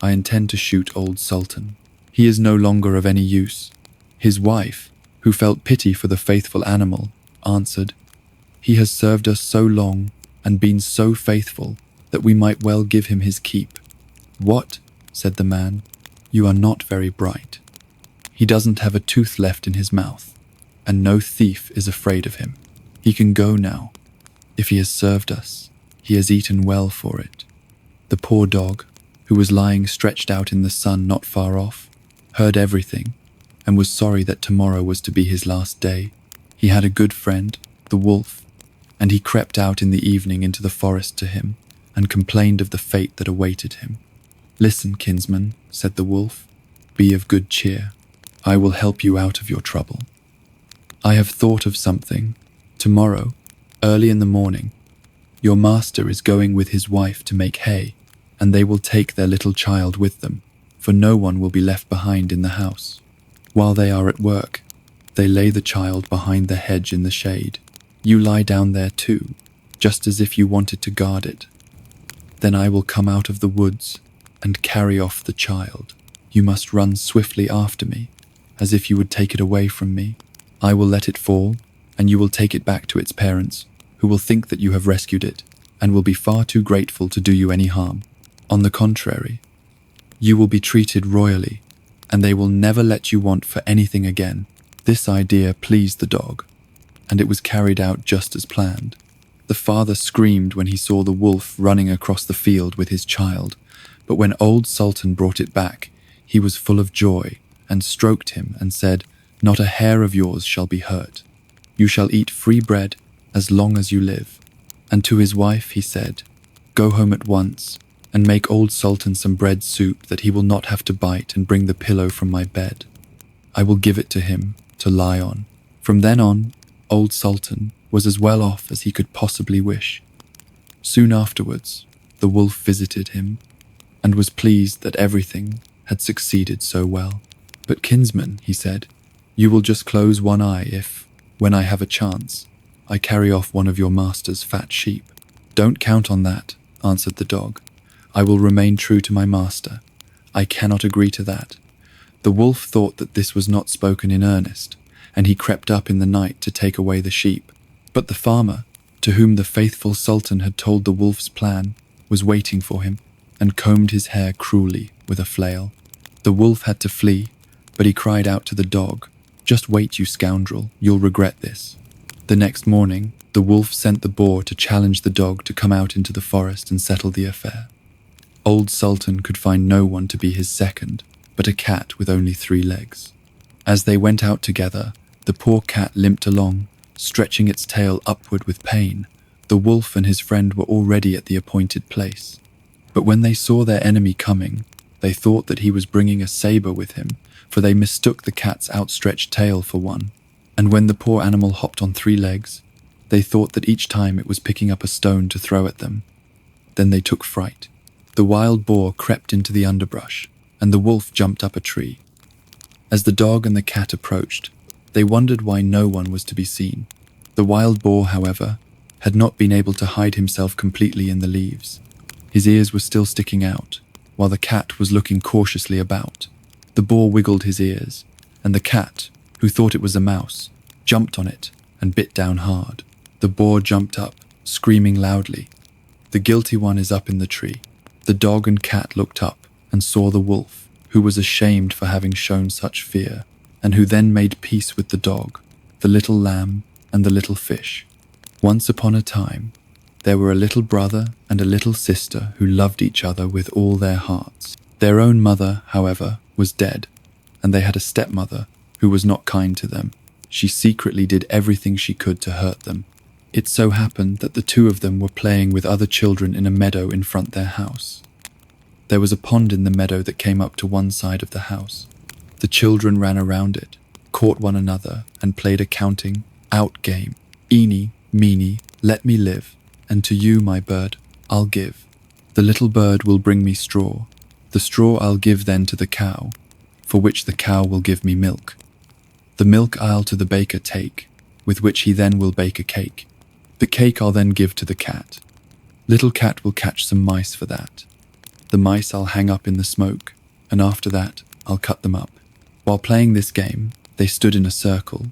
I intend to shoot old Sultan. He is no longer of any use." His wife, who felt pity for the faithful animal, answered, "He has served us so long and been so faithful that we might well give him his keep." "What?" said the man. "You are not very bright. He doesn't have a tooth left in his mouth, and no thief is afraid of him. He can go now. If he has served us, he has eaten well for it." The poor dog, who was lying stretched out in the sun not far off, heard everything and was sorry that tomorrow was to be his last day. He had a good friend, the wolf, and he crept out in the evening into the forest to him and complained of the fate that awaited him. "Listen, kinsman," said the wolf, "be of good cheer. I will help you out of your trouble. I have thought of something. Tomorrow, early in the morning, your master is going with his wife to make hay, and they will take their little child with them, for no one will be left behind in the house. While they are at work, they lay the child behind the hedge in the shade. You lie down there too, just as if you wanted to guard it. Then I will come out of the woods and carry off the child. You must run swiftly after me, as if you would take it away from me. I will let it fall, and you will take it back to its parents, who will think that you have rescued it, and will be far too grateful to do you any harm. On the contrary, you will be treated royally, and they will never let you want for anything again." This idea pleased the dog, and it was carried out just as planned. The father screamed when he saw the wolf running across the field with his child, but when old Sultan brought it back, he was full of joy and stroked him and said, "Not a hair of yours shall be hurt. You shall eat free bread as long as you live." And to his wife he said, "Go home at once and make old Sultan some bread soup that he will not have to bite, and bring the pillow from my bed. I will give it to him to lie on." From then on, old Sultan was as well off as he could possibly wish. Soon afterwards, the wolf visited him and was pleased that everything had succeeded so well. "But kinsman," he said, "you will just close one eye if, when I have a chance, I carry off one of your master's fat sheep." "Don't count on that," answered the dog. "I will remain true to my master. I cannot agree to that." The wolf thought that this was not spoken in earnest, and he crept up in the night to take away the sheep. But the farmer, to whom the faithful Sultan had told the wolf's plan, was waiting for him, and combed his hair cruelly with a flail. The wolf had to flee, but he cried out to the dog, "Just wait, you scoundrel, you'll regret this." The next morning, the wolf sent the boar to challenge the dog to come out into the forest and settle the affair. Old Sultan could find no one to be his second, but a cat with only 3 legs. As they went out together, the poor cat limped along, stretching its tail upward with pain. The wolf and his friend were already at the appointed place. But when they saw their enemy coming, they thought that he was bringing a saber with him, for they mistook the cat's outstretched tail for one. And when the poor animal hopped on 3 legs, they thought that each time it was picking up a stone to throw at them. Then they took fright. The wild boar crept into the underbrush, and the wolf jumped up a tree. As the dog and the cat approached, they wondered why no one was to be seen. The wild boar, however, had not been able to hide himself completely in the leaves. His ears were still sticking out, while the cat was looking cautiously about. The boar wiggled his ears, and the cat, who thought it was a mouse, jumped on it and bit down hard. The boar jumped up, screaming loudly. "The guilty one is up in the tree." The dog and cat looked up and saw the wolf, who was ashamed for having shown such fear, and who then made peace with the dog, the little lamb, and the little fish. Once upon a time, there were a little brother and a little sister who loved each other with all their hearts. Their own mother, however, was dead, and they had a stepmother who was not kind to them. She secretly did everything she could to hurt them. It so happened that the two of them were playing with other children in a meadow in front their house. There was a pond in the meadow that came up to one side of the house. The children ran around it, caught one another, and played a counting out game. Eeny, meeny, let me live, and to you, my bird, I'll give. The little bird will bring me straw. The straw I'll give then to the cow, for which the cow will give me milk. The milk I'll to the baker take, with which he then will bake a cake. The cake I'll then give to the cat. Little cat will catch some mice for that. The mice I'll hang up in the smoke, and after that I'll cut them up. While playing this game, they stood in a circle.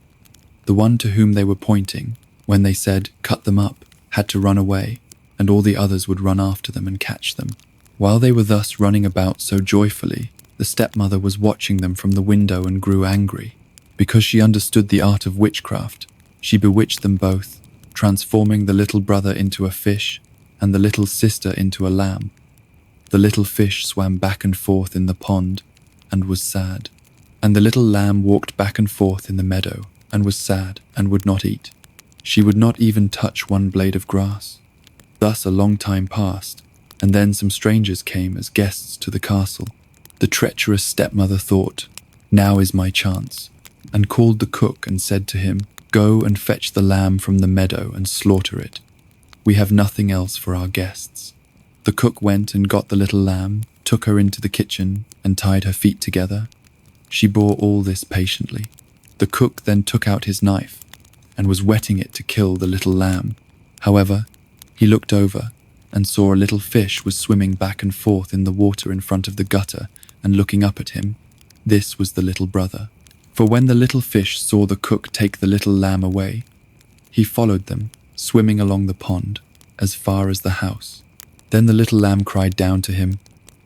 The one to whom they were pointing, when they said, "Cut them up," had to run away, and all the others would run after them and catch them. While they were thus running about so joyfully, the stepmother was watching them from the window and grew angry. Because she understood the art of witchcraft, she bewitched them both, transforming the little brother into a fish and the little sister into a lamb. The little fish swam back and forth in the pond and was sad, and the little lamb walked back and forth in the meadow and was sad and would not eat. She would not even touch one blade of grass. Thus a long time passed, and then some strangers came as guests to the castle. The treacherous stepmother thought, "Now is my chance," and called the cook and said to him, "Go and fetch the lamb from the meadow and slaughter it. We have nothing else for our guests." The cook went and got the little lamb, took her into the kitchen, and tied her feet together. She bore all this patiently. The cook then took out his knife and was whetting it to kill the little lamb. However, he looked over and saw a little fish was swimming back and forth in the water in front of the gutter and looking up at him. This was the little brother. For when the little fish saw the cook take the little lamb away, he followed them, swimming along the pond, as far as the house. Then the little lamb cried down to him,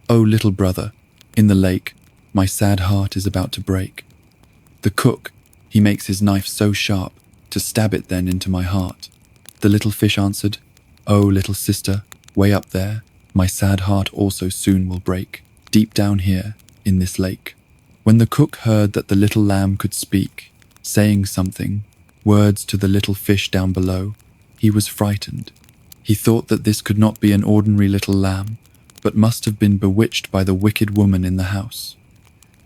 "Oh, little brother, in the lake, my sad heart is about to break. The cook, he makes his knife so sharp, to stab it then into my heart." The little fish answered, "Oh, little sister, way up there, my sad heart also soon will break, deep down here, in this lake." When the cook heard that the little lamb could speak, saying something, words to the little fish down below, he was frightened. He thought that this could not be an ordinary little lamb, but must have been bewitched by the wicked woman in the house.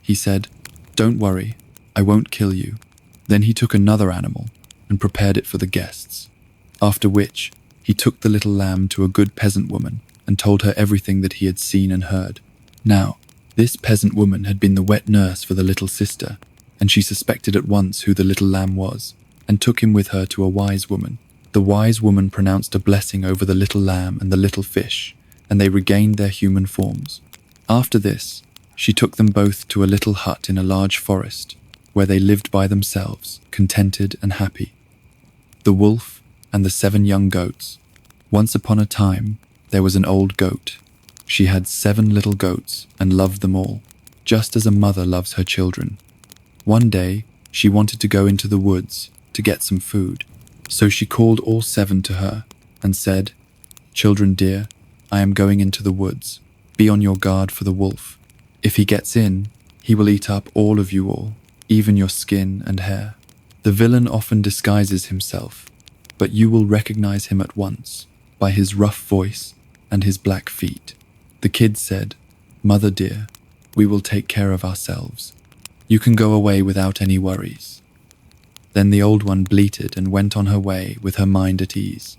He said, "Don't worry, I won't kill you." Then he took another animal and prepared it for the guests, after which he took the little lamb to a good peasant woman and told her everything that he had seen and heard. Now, this peasant woman had been the wet nurse for the little sister, and she suspected at once who the little lamb was, and took him with her to a wise woman. The wise woman pronounced a blessing over the little lamb and the little fish, and they regained their human forms. After this, she took them both to a little hut in a large forest, where they lived by themselves, contented and happy. The wolf and the 7 young goats. Once upon a time, there was an old goat. She had 7 little goats and loved them all, just as a mother loves her children. One day, she wanted to go into the woods to get some food. So she called all 7 to her and said, "Children dear, I am going into the woods. Be on your guard for the wolf. If he gets in, he will eat up all of you all, even your skin and hair. The villain often disguises himself, but you will recognize him at once by his rough voice and his black feet." The kids said, "Mother dear, we will take care of ourselves. You can go away without any worries." Then the old one bleated and went on her way with her mind at ease.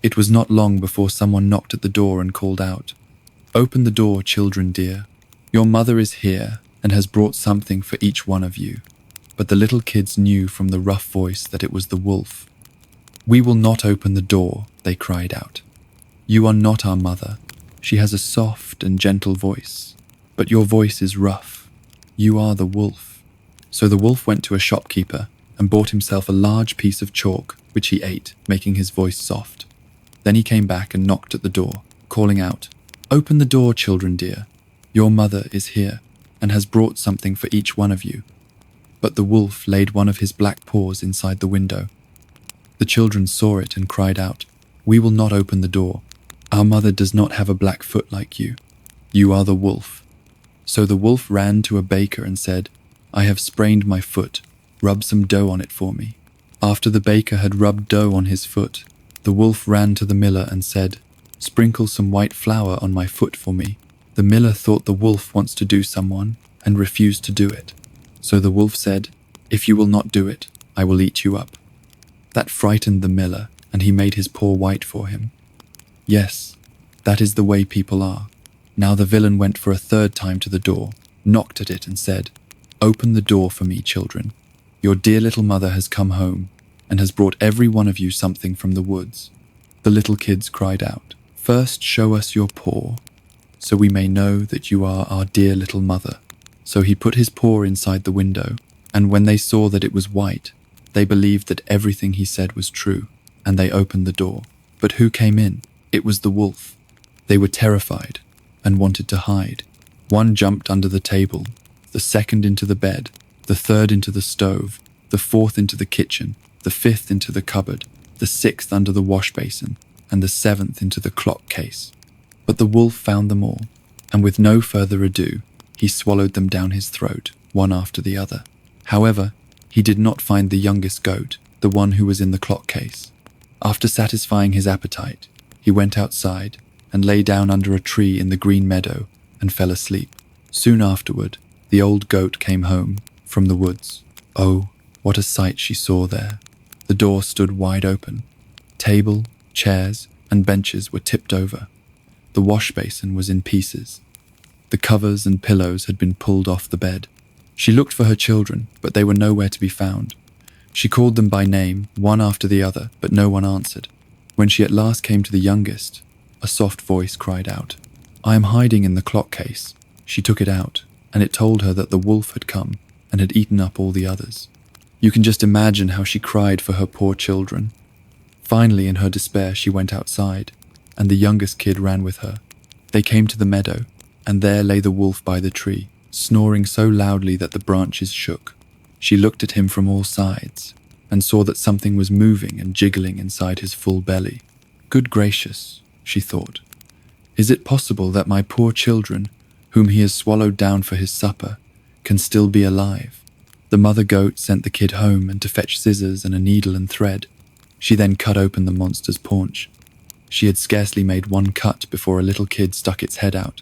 It was not long before someone knocked at the door and called out, "Open the door, children dear. Your mother is here and has brought something for each one of you." But the little kids knew from the rough voice that it was the wolf. "We will not open the door," they cried out. "You are not our mother. She has a soft and gentle voice, but your voice is rough. You are the wolf." So the wolf went to a shopkeeper and bought himself a large piece of chalk, which he ate, making his voice soft. Then he came back and knocked at the door, calling out, "Open the door, children dear. Your mother is here and has brought something for each one of you." But the wolf laid one of his black paws inside the window. The children saw it and cried out, "We will not open the door. Our mother does not have a black foot like you. You are the wolf." So the wolf ran to a baker and said, "I have sprained my foot. Rub some dough on it for me." After the baker had rubbed dough on his foot, the wolf ran to the miller and said, "Sprinkle some white flour on my foot for me." The miller thought the wolf wants to do someone and refused to do it. So the wolf said, "If you will not do it, I will eat you up." That frightened the miller, and he made his paw white for him. Yes, that is the way people are. Now the villain went for a third time to the door, knocked at it and said, "Open the door for me, children. Your dear little mother has come home and has brought every one of you something from the woods." The little kids cried out, "First show us your paw, so we may know that you are our dear little mother." So he put his paw inside the window, and when they saw that it was white, they believed that everything he said was true, and they opened the door. But who came in? It was the wolf. They were terrified and wanted to hide. One jumped under the table, the second into the bed, the third into the stove, the fourth into the kitchen, the fifth into the cupboard, the sixth under the wash basin, and the seventh into the clock case. But the wolf found them all, and with no further ado, he swallowed them down his throat, one after the other. However, he did not find the youngest goat, the one who was in the clock case. After satisfying his appetite, he went outside and lay down under a tree in the green meadow and fell asleep. Soon afterward, the old goat came home from the woods. Oh, what a sight she saw there! The door stood wide open. Table, chairs, and benches were tipped over. The wash basin was in pieces. The covers and pillows had been pulled off the bed. She looked for her children, but they were nowhere to be found. She called them by name, one after the other, but no one answered. When she at last came to the youngest, a soft voice cried out, "I am hiding in the clock case." She took it out, and it told her that the wolf had come and had eaten up all the others. You can just imagine how she cried for her poor children. Finally, in her despair, she went outside, and the youngest kid ran with her. They came to the meadow, and there lay the wolf by the tree, snoring so loudly that the branches shook. She looked at him from all sides, and saw that something was moving and jiggling inside his full belly. Good gracious, she thought. Is it possible that my poor children, whom he has swallowed down for his supper, can still be alive? The mother goat sent the kid home and to fetch scissors and a needle and thread. She then cut open the monster's paunch. She had scarcely made one cut before a little kid stuck its head out,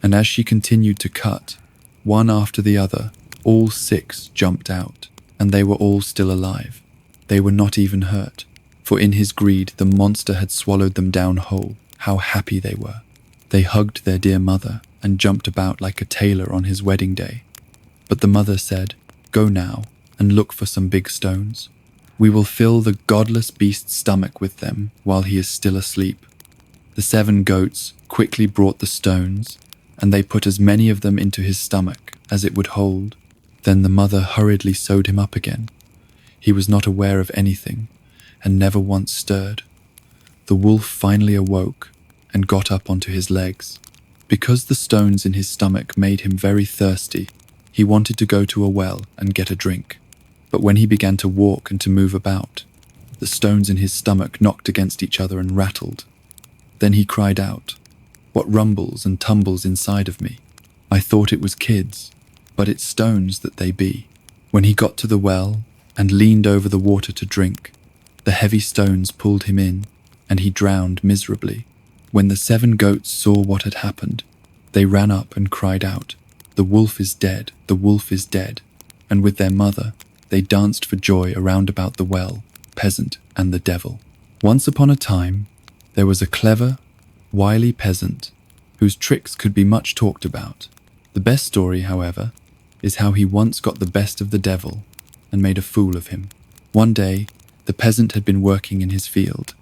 and as she continued to cut, one after the other, all 6 jumped out, and they were all still alive. They were not even hurt, for in his greed the monster had swallowed them down whole. How happy they were! They hugged their dear mother and jumped about like a tailor on his wedding day. But the mother said, "Go now and look for some big stones. We will fill the godless beast's stomach with them while he is still asleep." The 7 goats quickly brought the stones, and they put as many of them into his stomach as it would hold. Then the mother hurriedly sewed him up again. He was not aware of anything, and never once stirred. The wolf finally awoke and got up onto his legs. Because the stones in his stomach made him very thirsty, he wanted to go to a well and get a drink. But when he began to walk and to move about, the stones in his stomach knocked against each other and rattled. Then he cried out, "What rumbles and tumbles inside of me? I thought it was kids, but it's stones that they be." When he got to the well and leaned over the water to drink, the heavy stones pulled him in, and he drowned miserably. When the 7 goats saw what had happened, they ran up and cried out, "The wolf is dead, the wolf is dead," and with their mother, they danced for joy around about the well, peasant and the devil. Once upon a time, there was a clever, wily peasant whose tricks could be much talked about. The best story, however, is how he once got the best of the devil and made a fool of him. One day, the peasant had been working in his field.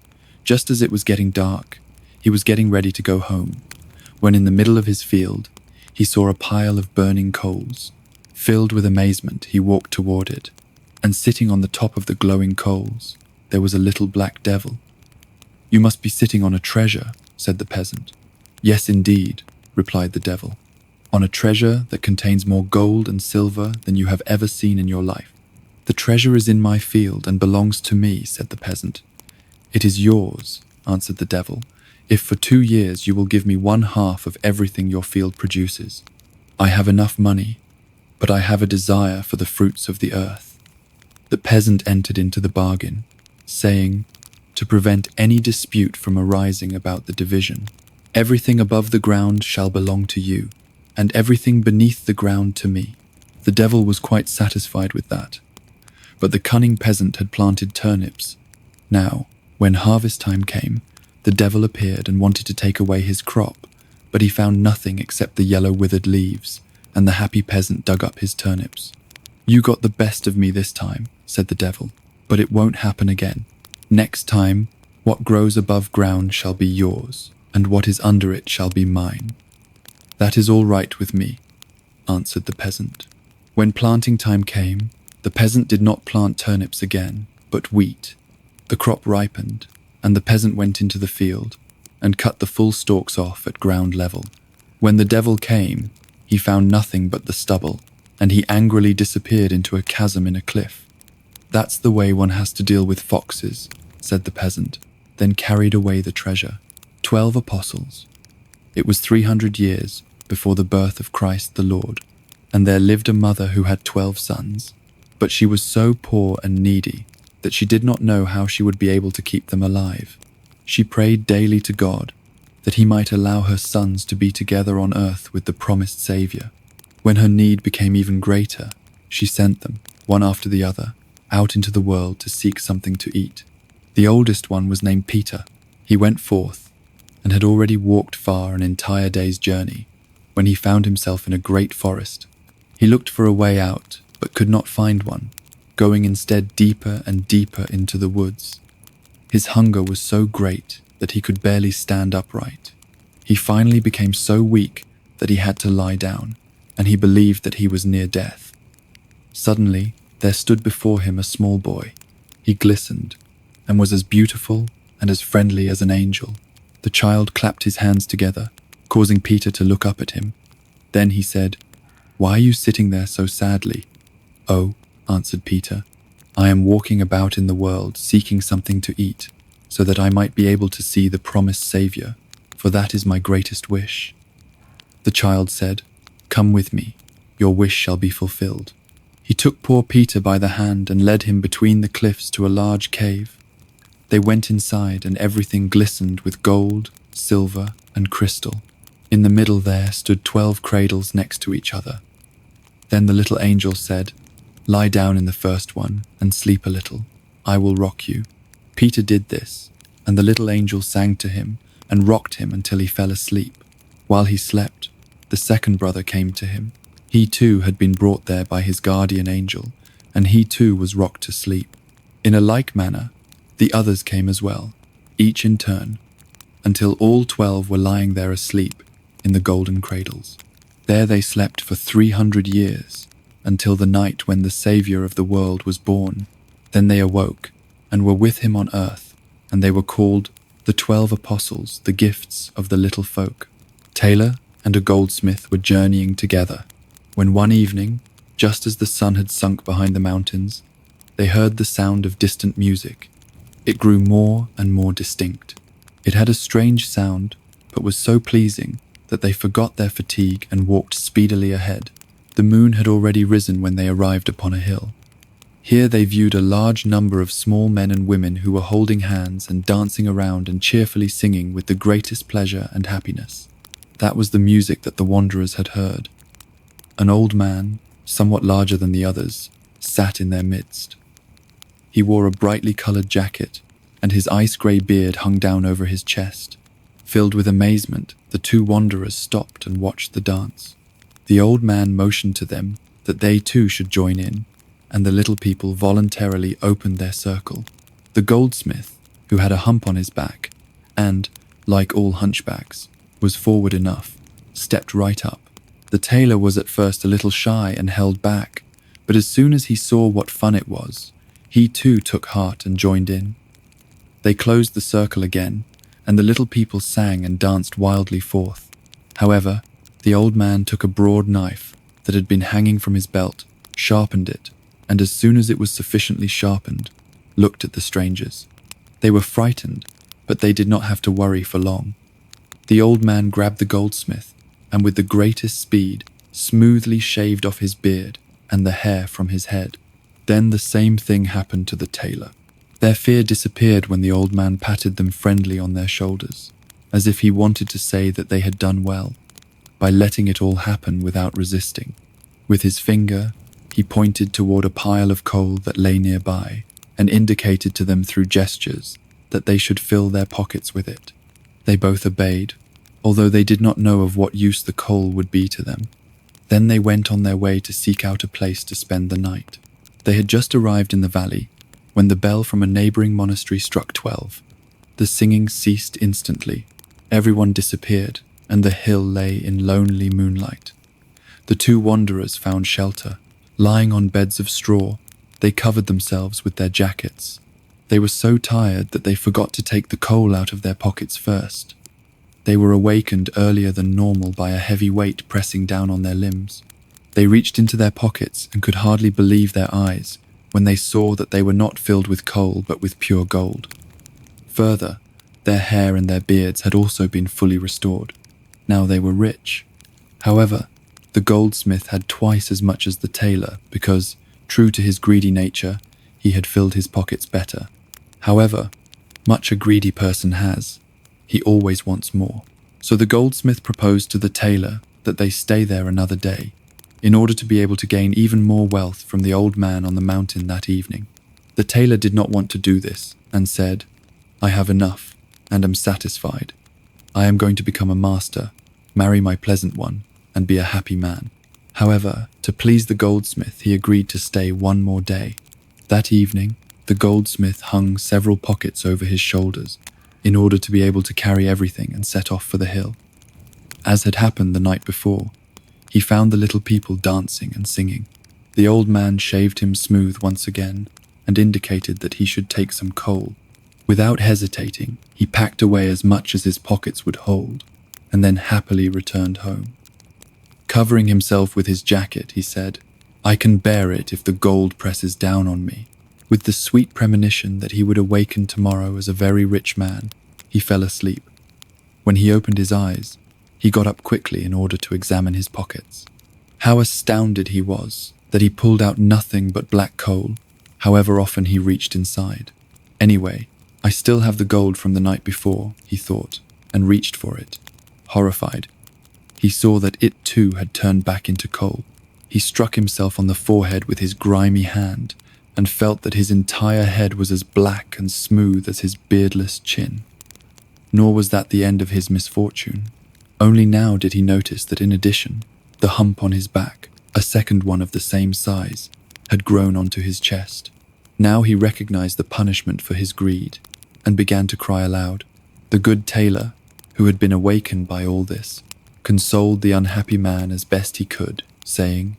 Just as it was getting dark, he was getting ready to go home, when in the middle of his field, he saw a pile of burning coals. Filled with amazement, he walked toward it, and sitting on the top of the glowing coals, there was a little black devil. "You must be sitting on a treasure," said the peasant. "Yes, indeed," replied the devil, "on a treasure that contains more gold and silver than you have ever seen in your life." "The treasure is in my field and belongs to me," said the peasant. "It is yours," answered the devil, "if for 2 years you will give me 1/2 of everything your field produces. I have enough money, but I have a desire for the fruits of the earth." The peasant entered into the bargain, saying, to prevent any dispute from arising about the division, everything above the ground shall belong to you, and everything beneath the ground to me. The devil was quite satisfied with that. But the cunning peasant had planted turnips. Now, when harvest time came, the devil appeared and wanted to take away his crop, but he found nothing except the yellow withered leaves, and the happy peasant dug up his turnips. You got the best of me this time, said the devil, but it won't happen again. Next time, what grows above ground shall be yours, and what is under it shall be mine. That is all right with me, answered the peasant. When planting time came, the peasant did not plant turnips again, but wheat. The crop ripened, and the peasant went into the field and cut the full stalks off at ground level. When the devil came, he found nothing but the stubble, and he angrily disappeared into a chasm in a cliff. That's the way one has to deal with foxes, said the peasant, then carried away the treasure. 12 apostles. It was 300 years before the birth of Christ the Lord, and there lived a mother who had 12 sons, but she was so poor and needy that she did not know how she would be able to keep them alive. She prayed daily to God that he might allow her sons to be together on earth with the promised Saviour. When her need became even greater, she sent them, one after the other, out into the world to seek something to eat. The oldest one was named Peter. He went forth and had already walked far an entire day's journey when he found himself in a great forest. He looked for a way out, but could not find one, going instead deeper and deeper into the woods. His hunger was so great that he could barely stand upright. He finally became so weak that he had to lie down, and he believed that he was near death. Suddenly, there stood before him a small boy. He glistened, and was as beautiful and as friendly as an angel. The child clapped his hands together, causing Peter to look up at him. Then he said, "Why are you sitting there so sadly?" "Oh," answered Peter, "I am walking about in the world seeking something to eat, so that I might be able to see the promised Saviour, for that is my greatest wish." The child said, "Come with me, your wish shall be fulfilled." He took poor Peter by the hand and led him between the cliffs to a large cave. They went inside, and everything glistened with gold, silver, and crystal. In the middle there stood 12 cradles next to each other. Then the little angel said, "Lie down in the first one and sleep a little. I will rock you." Peter did this, and the little angel sang to him and rocked him until he fell asleep. While he slept, the second brother came to him. He too had been brought there by his guardian angel, and he too was rocked to sleep. In a like manner, the others came as well, each in turn, until all 12 were lying there asleep in the golden cradles. There they slept for 300 years, until the night when the Saviour of the world was born. Then they awoke, and were with him on earth, and they were called the 12 apostles, the gifts of the little folk. Tailor and a goldsmith were journeying together, when one evening, just as the sun had sunk behind the mountains, they heard the sound of distant music. It grew more and more distinct. It had a strange sound, but was so pleasing that they forgot their fatigue and walked speedily ahead. The moon had already risen when they arrived upon a hill. Here they viewed a large number of small men and women who were holding hands and dancing around and cheerfully singing with the greatest pleasure and happiness. That was the music that the wanderers had heard. An old man, somewhat larger than the others, sat in their midst. He wore a brightly coloured jacket, and his ice-grey beard hung down over his chest. Filled with amazement, the two wanderers stopped and watched the dance. The old man motioned to them that they too should join in, and the little people voluntarily opened their circle. The goldsmith, who had a hump on his back, and, like all hunchbacks, was forward enough, stepped right up. The tailor was at first a little shy and held back, but as soon as he saw what fun it was, he too took heart and joined in. They closed the circle again, and the little people sang and danced wildly forth. However, the old man took a broad knife that had been hanging from his belt, sharpened it, and as soon as it was sufficiently sharpened, looked at the strangers. They were frightened, but they did not have to worry for long. The old man grabbed the goldsmith, and with the greatest speed, smoothly shaved off his beard and the hair from his head. Then the same thing happened to the tailor. Their fear disappeared when the old man patted them friendly on their shoulders, as if he wanted to say that they had done well, by letting it all happen without resisting. With his finger, he pointed toward a pile of coal that lay nearby and indicated to them through gestures that they should fill their pockets with it. They both obeyed, although they did not know of what use the coal would be to them. Then they went on their way to seek out a place to spend the night. They had just arrived in the valley when the bell from a neighboring monastery struck 12. The singing ceased instantly. Everyone disappeared, and the hill lay in lonely moonlight. The two wanderers found shelter. Lying on beds of straw, they covered themselves with their jackets. They were so tired that they forgot to take the coal out of their pockets first. They were awakened earlier than normal by a heavy weight pressing down on their limbs. They reached into their pockets and could hardly believe their eyes when they saw that they were not filled with coal but with pure gold. Further, their hair and their beards had also been fully restored. Now they were rich. However, the goldsmith had twice as much as the tailor because, true to his greedy nature, he had filled his pockets better. However, much a greedy person has, he always wants more. So the goldsmith proposed to the tailor that they stay there another day, in order to be able to gain even more wealth from the old man on the mountain that evening. The tailor did not want to do this, and said, "I have enough, and am satisfied. I am going to become a master, marry my pleasant one, and be a happy man." However, to please the goldsmith, he agreed to stay one more day. That evening, the goldsmith hung several pockets over his shoulders, in order to be able to carry everything and set off for the hill. As had happened the night before, he found the little people dancing and singing. The old man shaved him smooth once again and indicated that he should take some coal. Without hesitating, he packed away as much as his pockets would hold and then happily returned home. Covering himself with his jacket, he said, "I can bear it if the gold presses down on me." With the sweet premonition that he would awaken tomorrow as a very rich man, he fell asleep. When he opened his eyes, he got up quickly in order to examine his pockets. How astounded he was that he pulled out nothing but black coal, however often he reached inside. Anyway, I still have the gold from the night before, he thought, and reached for it. Horrified, he saw that it too had turned back into coal. He struck himself on the forehead with his grimy hand and felt that his entire head was as black and smooth as his beardless chin. Nor was that the end of his misfortune. Only now did he notice that in addition, the hump on his back, a second one of the same size, had grown onto his chest. Now he recognized the punishment for his greed and began to cry aloud. The good tailor, who had been awakened by all this, consoled the unhappy man as best he could, saying,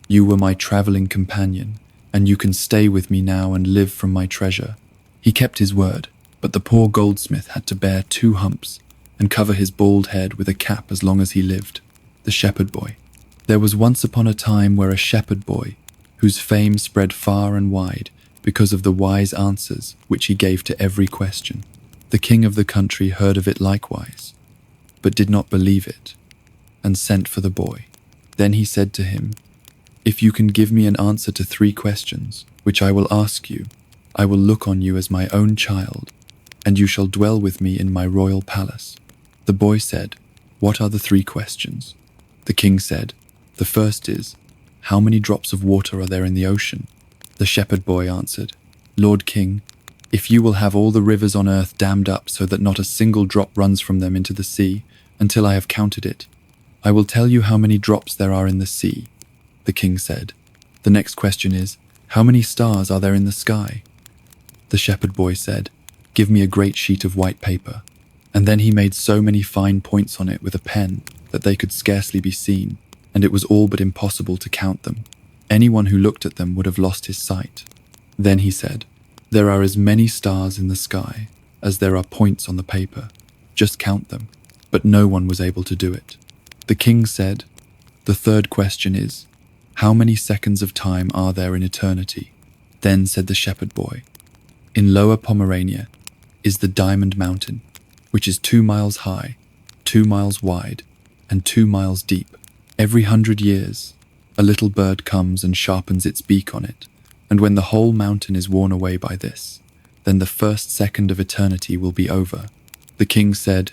"You were my traveling companion, and you can stay with me now and live from my treasure." He kept his word, but the poor goldsmith had to bear 2 humps and cover his bald head with a cap as long as he lived. The shepherd boy. There was once upon a time where a shepherd boy, whose fame spread far and wide because of the wise answers which he gave to every question. The king of the country heard of it likewise, but did not believe it, and sent for the boy. Then he said to him, "If you can give me an answer to 3 questions, which I will ask you, I will look on you as my own child, and you shall dwell with me in my royal palace." The boy said, "What are the 3 questions?" The king said, "The first is, how many drops of water are there in the ocean?" The shepherd boy answered, "Lord King, if you will have all the rivers on earth dammed up so that not a single drop runs from them into the sea until I have counted it, I will tell you how many drops there are in the sea." The king said, "The next question is, how many stars are there in the sky?" The shepherd boy said, "Give me a great sheet of white paper." And then he made so many fine points on it with a pen that they could scarcely be seen, and it was all but impossible to count them. Anyone who looked at them would have lost his sight. Then he said, "There are as many stars in the sky as there are points on the paper. Just count them." But no one was able to do it. The king said, "The third question is, how many seconds of time are there in eternity?" Then said the shepherd boy, "In Lower Pomerania is the Diamond Mountain, which is 2 miles high, 2 miles wide, and 2 miles deep. Every 100 years, a little bird comes and sharpens its beak on it, And when the whole mountain is worn away by this, then the first second of eternity will be over." The king said,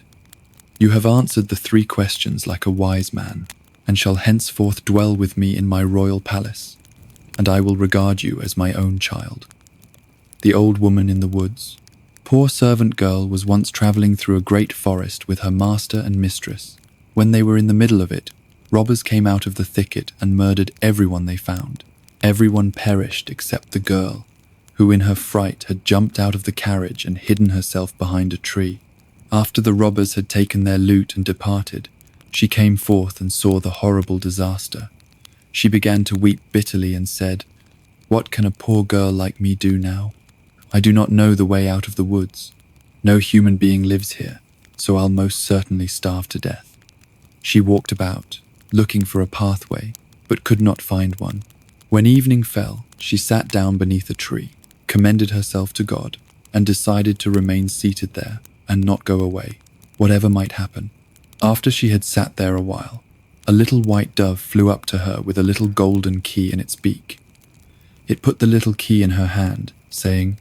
"You have answered the 3 questions like a wise man, and shall henceforth dwell with me in my royal palace, and I will regard you as my own child." The Old Woman in the Woods. Poor servant girl was once travelling through a great forest with her master and mistress. When they were in the middle of it, robbers came out of the thicket and murdered everyone they found. Everyone perished except the girl, who in her fright had jumped out of the carriage and hidden herself behind a tree. After the robbers had taken their loot and departed, she came forth and saw the horrible disaster. She began to weep bitterly and said, "What can a poor girl like me do now? I do not know the way out of the woods. No human being lives here, so I'll most certainly starve to death." She walked about, looking for a pathway, but could not find one. When evening fell, she sat down beneath a tree, commended herself to God, and decided to remain seated there and not go away, whatever might happen. After she had sat there a while, a little white dove flew up to her with a little golden key in its beak. It put the little key in her hand, saying,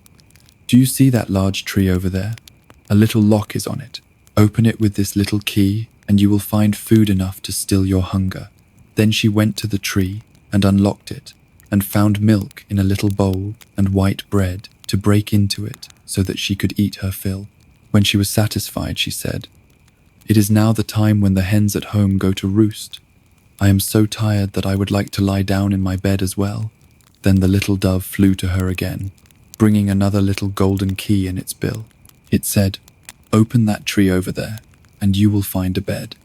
"Do you see that large tree over there? A little lock is on it. Open it with this little key, and you will find food enough to still your hunger." Then she went to the tree and unlocked it, and found milk in a little bowl and white bread to break into it so that she could eat her fill. When she was satisfied, she said, "It is now the time when the hens at home go to roost. I am so tired that I would like to lie down in my bed as well." Then the little dove flew to her again, bringing another little golden key in its bill. It said, "Open that tree over there, and you will find a bed."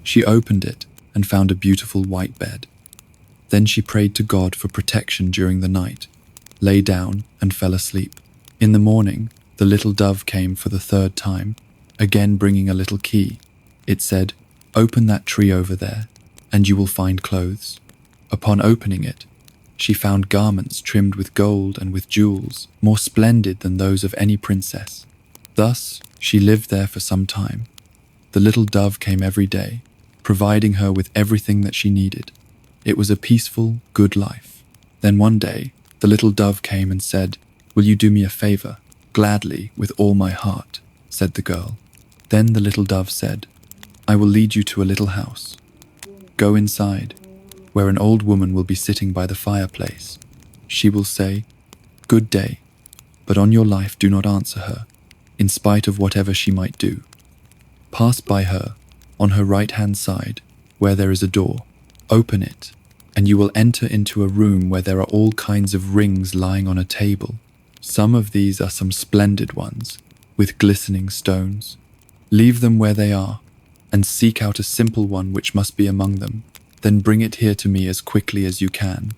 She opened it and found a beautiful white bed. Then she prayed to God for protection during the night, lay down and fell asleep. In the morning, the little dove came for the 3rd time, again bringing a little key. It said, "Open that tree over there, and you will find clothes." Upon opening it, she found garments trimmed with gold and with jewels, more splendid than those of any princess. Thus, she lived there for some time. The little dove came every day, providing her with everything that she needed. It was a peaceful, good life. Then one day, the little dove came and said, "Will you do me a favor?" "Gladly, with all my heart," said the girl. Then the little dove said, "I will lead you to a little house. Go inside, where an old woman will be sitting by the fireplace. She will say, 'Good day,' but on your life do not answer her, in spite of whatever she might do. Pass by her, on her right-hand side, where there is a door. Open it, and you will enter into a room where there are all kinds of rings lying on a table. Some of these are some splendid ones, with glistening stones. Leave them where they are, and seek out a simple one which must be among them. Then bring it here to me as quickly as you can."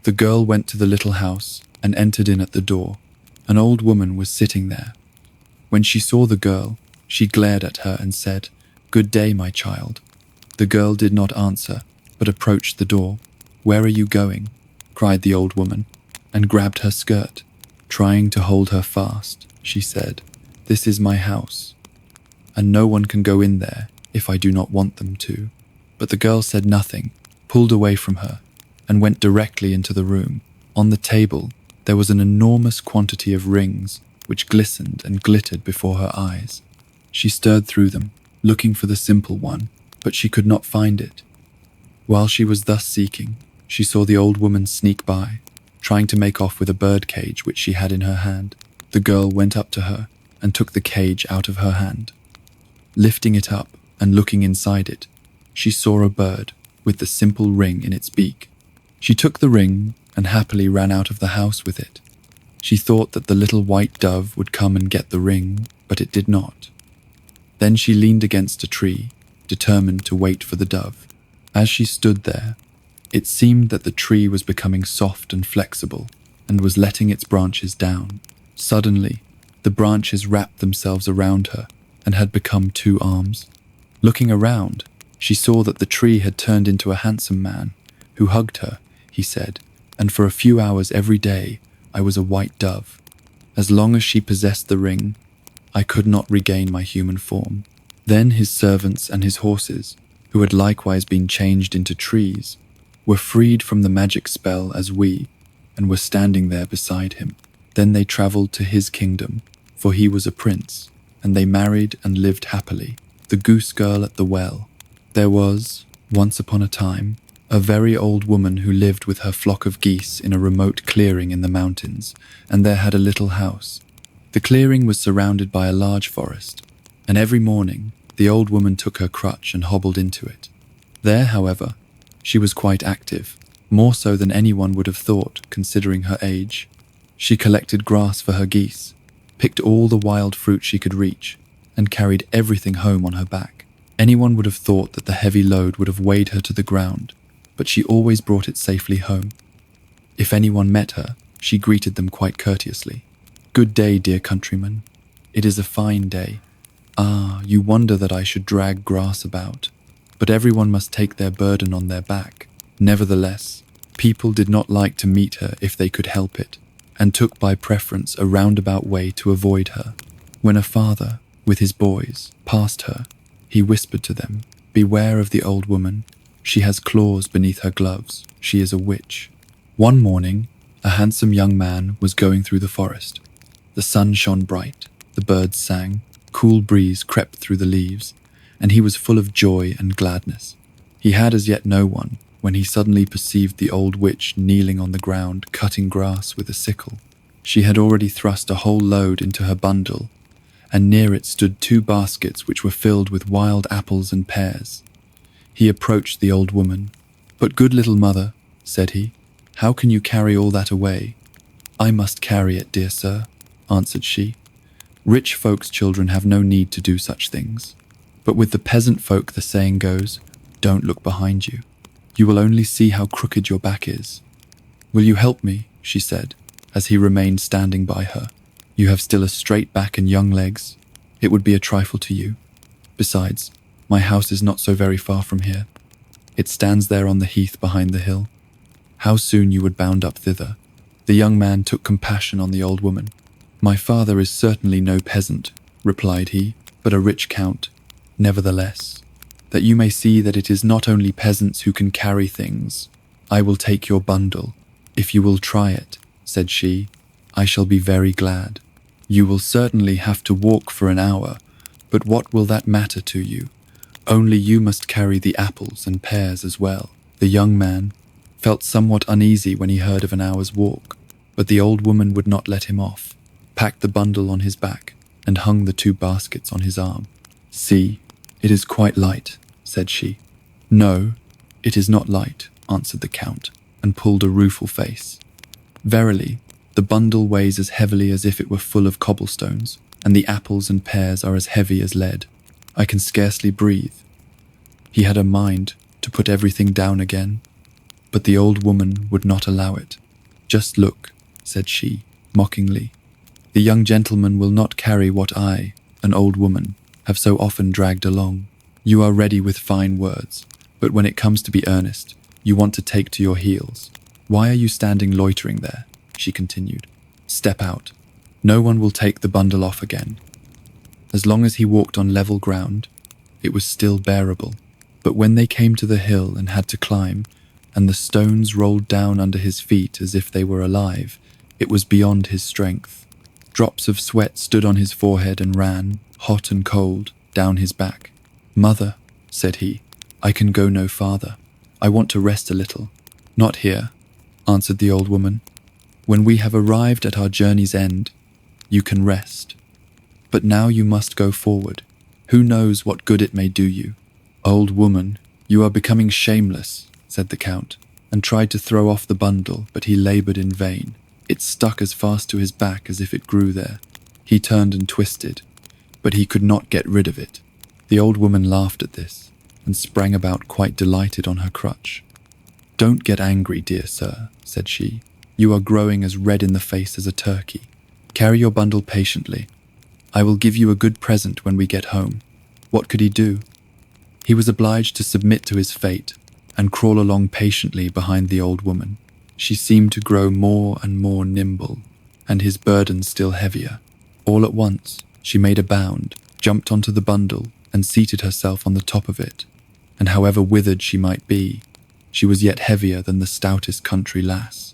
The girl went to the little house and entered in at the door. An old woman was sitting there. When she saw the girl, she glared at her and said, "Good day, my child." The girl did not answer, but approached the door. "Where are you going?" cried the old woman, and grabbed her skirt. Trying to hold her fast, she said, "This is my house, and no one can go in there if I do not want them to." But the girl said nothing, pulled away from her, and went directly into the room. On the table, there was an enormous quantity of rings, which glistened and glittered before her eyes. She stirred through them, looking for the simple one, but she could not find it. While she was thus seeking, she saw the old woman sneak by, trying to make off with a bird cage which she had in her hand. The girl went up to her and took the cage out of her hand. Lifting it up and looking inside it, she saw a bird with the simple ring in its beak. She took the ring and happily ran out of the house with it. She thought that the little white dove would come and get the ring, but it did not. Then she leaned against a tree, determined to wait for the dove. As she stood there, it seemed that the tree was becoming soft and flexible and was letting its branches down. Suddenly, the branches wrapped themselves around her and had become 2 arms. Looking around, she saw that the tree had turned into a handsome man who hugged her, he said, and for a few hours every day I was a white dove. As long as she possessed the ring, I could not regain my human form. Then his servants and his horses, who had likewise been changed into trees, were freed from the magic spell as we, and were standing there beside him. Then they travelled to his kingdom, for he was a prince, and they married and lived happily. The Goose Girl at the Well. There was, once upon a time, a very old woman who lived with her flock of geese in a remote clearing in the mountains, and there had a little house. The clearing was surrounded by a large forest, and every morning the old woman took her crutch and hobbled into it. There, however, she was quite active, more so than anyone would have thought, considering her age. She collected grass for her geese, picked all the wild fruit she could reach, and carried everything home on her back. Anyone would have thought that the heavy load would have weighed her to the ground, but she always brought it safely home. If anyone met her, she greeted them quite courteously. "Good day, dear countryman. It is a fine day. Ah, you wonder that I should drag grass about, but everyone must take their burden on their back." Nevertheless, people did not like to meet her if they could help it, and took by preference a roundabout way to avoid her. When a father, with his boys, passed her, he whispered to them, "Beware of the old woman. She has claws beneath her gloves. She is a witch." One morning, a handsome young man was going through the forest. The sun shone bright, the birds sang, cool breeze crept through the leaves, and he was full of joy and gladness. He had as yet no one, when he suddenly perceived the old witch kneeling on the ground, cutting grass with a sickle. She had already thrust a whole load into her bundle, and near it stood 2 baskets which were filled with wild apples and pears. He approached the old woman. "But good little mother," said he, "how can you carry all that away?" "I must carry it, dear sir," answered she. "Rich folks' children have no need to do such things. But with the peasant folk the saying goes, 'Don't look behind you. You will only see how crooked your back is.' Will you help me?" she said, as he remained standing by her. "You have still a straight back and young legs. It would be a trifle to you. Besides, my house is not so very far from here. It stands there on the heath behind the hill. How soon you would bound up thither." The young man took compassion on the old woman. "My father is certainly no peasant," replied he, "but a rich count. Nevertheless, that you may see that it is not only peasants who can carry things, I will take your bundle. If you will try it," said she, "I shall be very glad. You will certainly have to walk for an hour, but what will that matter to you? Only you must carry the apples and pears as well." The young man felt somewhat uneasy when he heard of an hour's walk, but the old woman would not let him off, packed the bundle on his back, and hung the 2 baskets on his arm. "See, it is quite light," said she. "No, it is not light," answered the count, and pulled a rueful face. "Verily, the bundle weighs as heavily as if it were full of cobblestones, and the apples and pears are as heavy as lead. I can scarcely breathe." He had a mind to put everything down again, but the old woman would not allow it. "Just look," said she, mockingly. "The young gentleman will not carry what I, an old woman, have so often dragged along. You are ready with fine words, but when it comes to be earnest, you want to take to your heels. Why are you standing loitering there?" she continued. "Step out. No one will take the bundle off again." As long as he walked on level ground, it was still bearable, but when they came to the hill and had to climb, and the stones rolled down under his feet as if they were alive, it was beyond his strength. Drops of sweat stood on his forehead and ran, hot and cold, down his back. "Mother," said he, "I can go no farther. I want to rest a little." "Not here," answered the old woman. "When we have arrived at our journey's end, you can rest. But now you must go forward. Who knows what good it may do you?" "Old woman, you are becoming shameless," said the count, and tried to throw off the bundle, but he laboured in vain. It stuck as fast to his back as if it grew there. He turned and twisted, but he could not get rid of it. The old woman laughed at this, and sprang about quite delighted on her crutch. "Don't get angry, dear sir," said she. "You are growing as red in the face as a turkey. Carry your bundle patiently. I will give you a good present when we get home." What could he do? He was obliged to submit to his fate, and crawl along patiently behind the old woman. She seemed to grow more and more nimble, and his burden still heavier. All at once, she made a bound, jumped onto the bundle, and seated herself on the top of it, and however withered she might be, she was yet heavier than the stoutest country lass.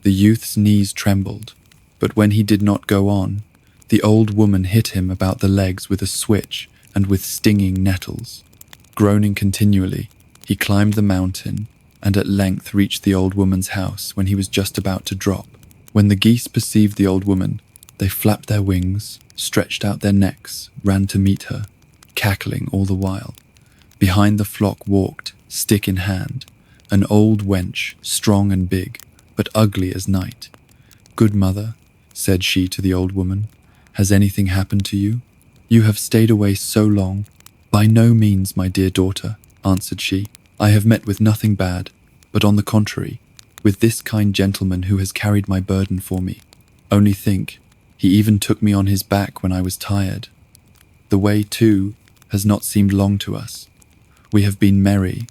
The youth's knees trembled, but when he did not go on, the old woman hit him about the legs with a switch and with stinging nettles. Groaning continually, he climbed the mountain and at length reached the old woman's house when he was just about to drop. When the geese perceived the old woman, they flapped their wings, stretched out their necks, ran to meet her, cackling all the while. Behind the flock walked, stick in hand, an old wench, strong and big, but ugly as night. "Good mother," said she to the old woman, "has anything happened to you? You have stayed away so long." "By no means, my dear daughter," answered she. "I have met with nothing bad, but on the contrary, with this kind gentleman who has carried my burden for me. Only think, he even took me on his back when I was tired. The way, too, has not seemed long to us. We have been merry,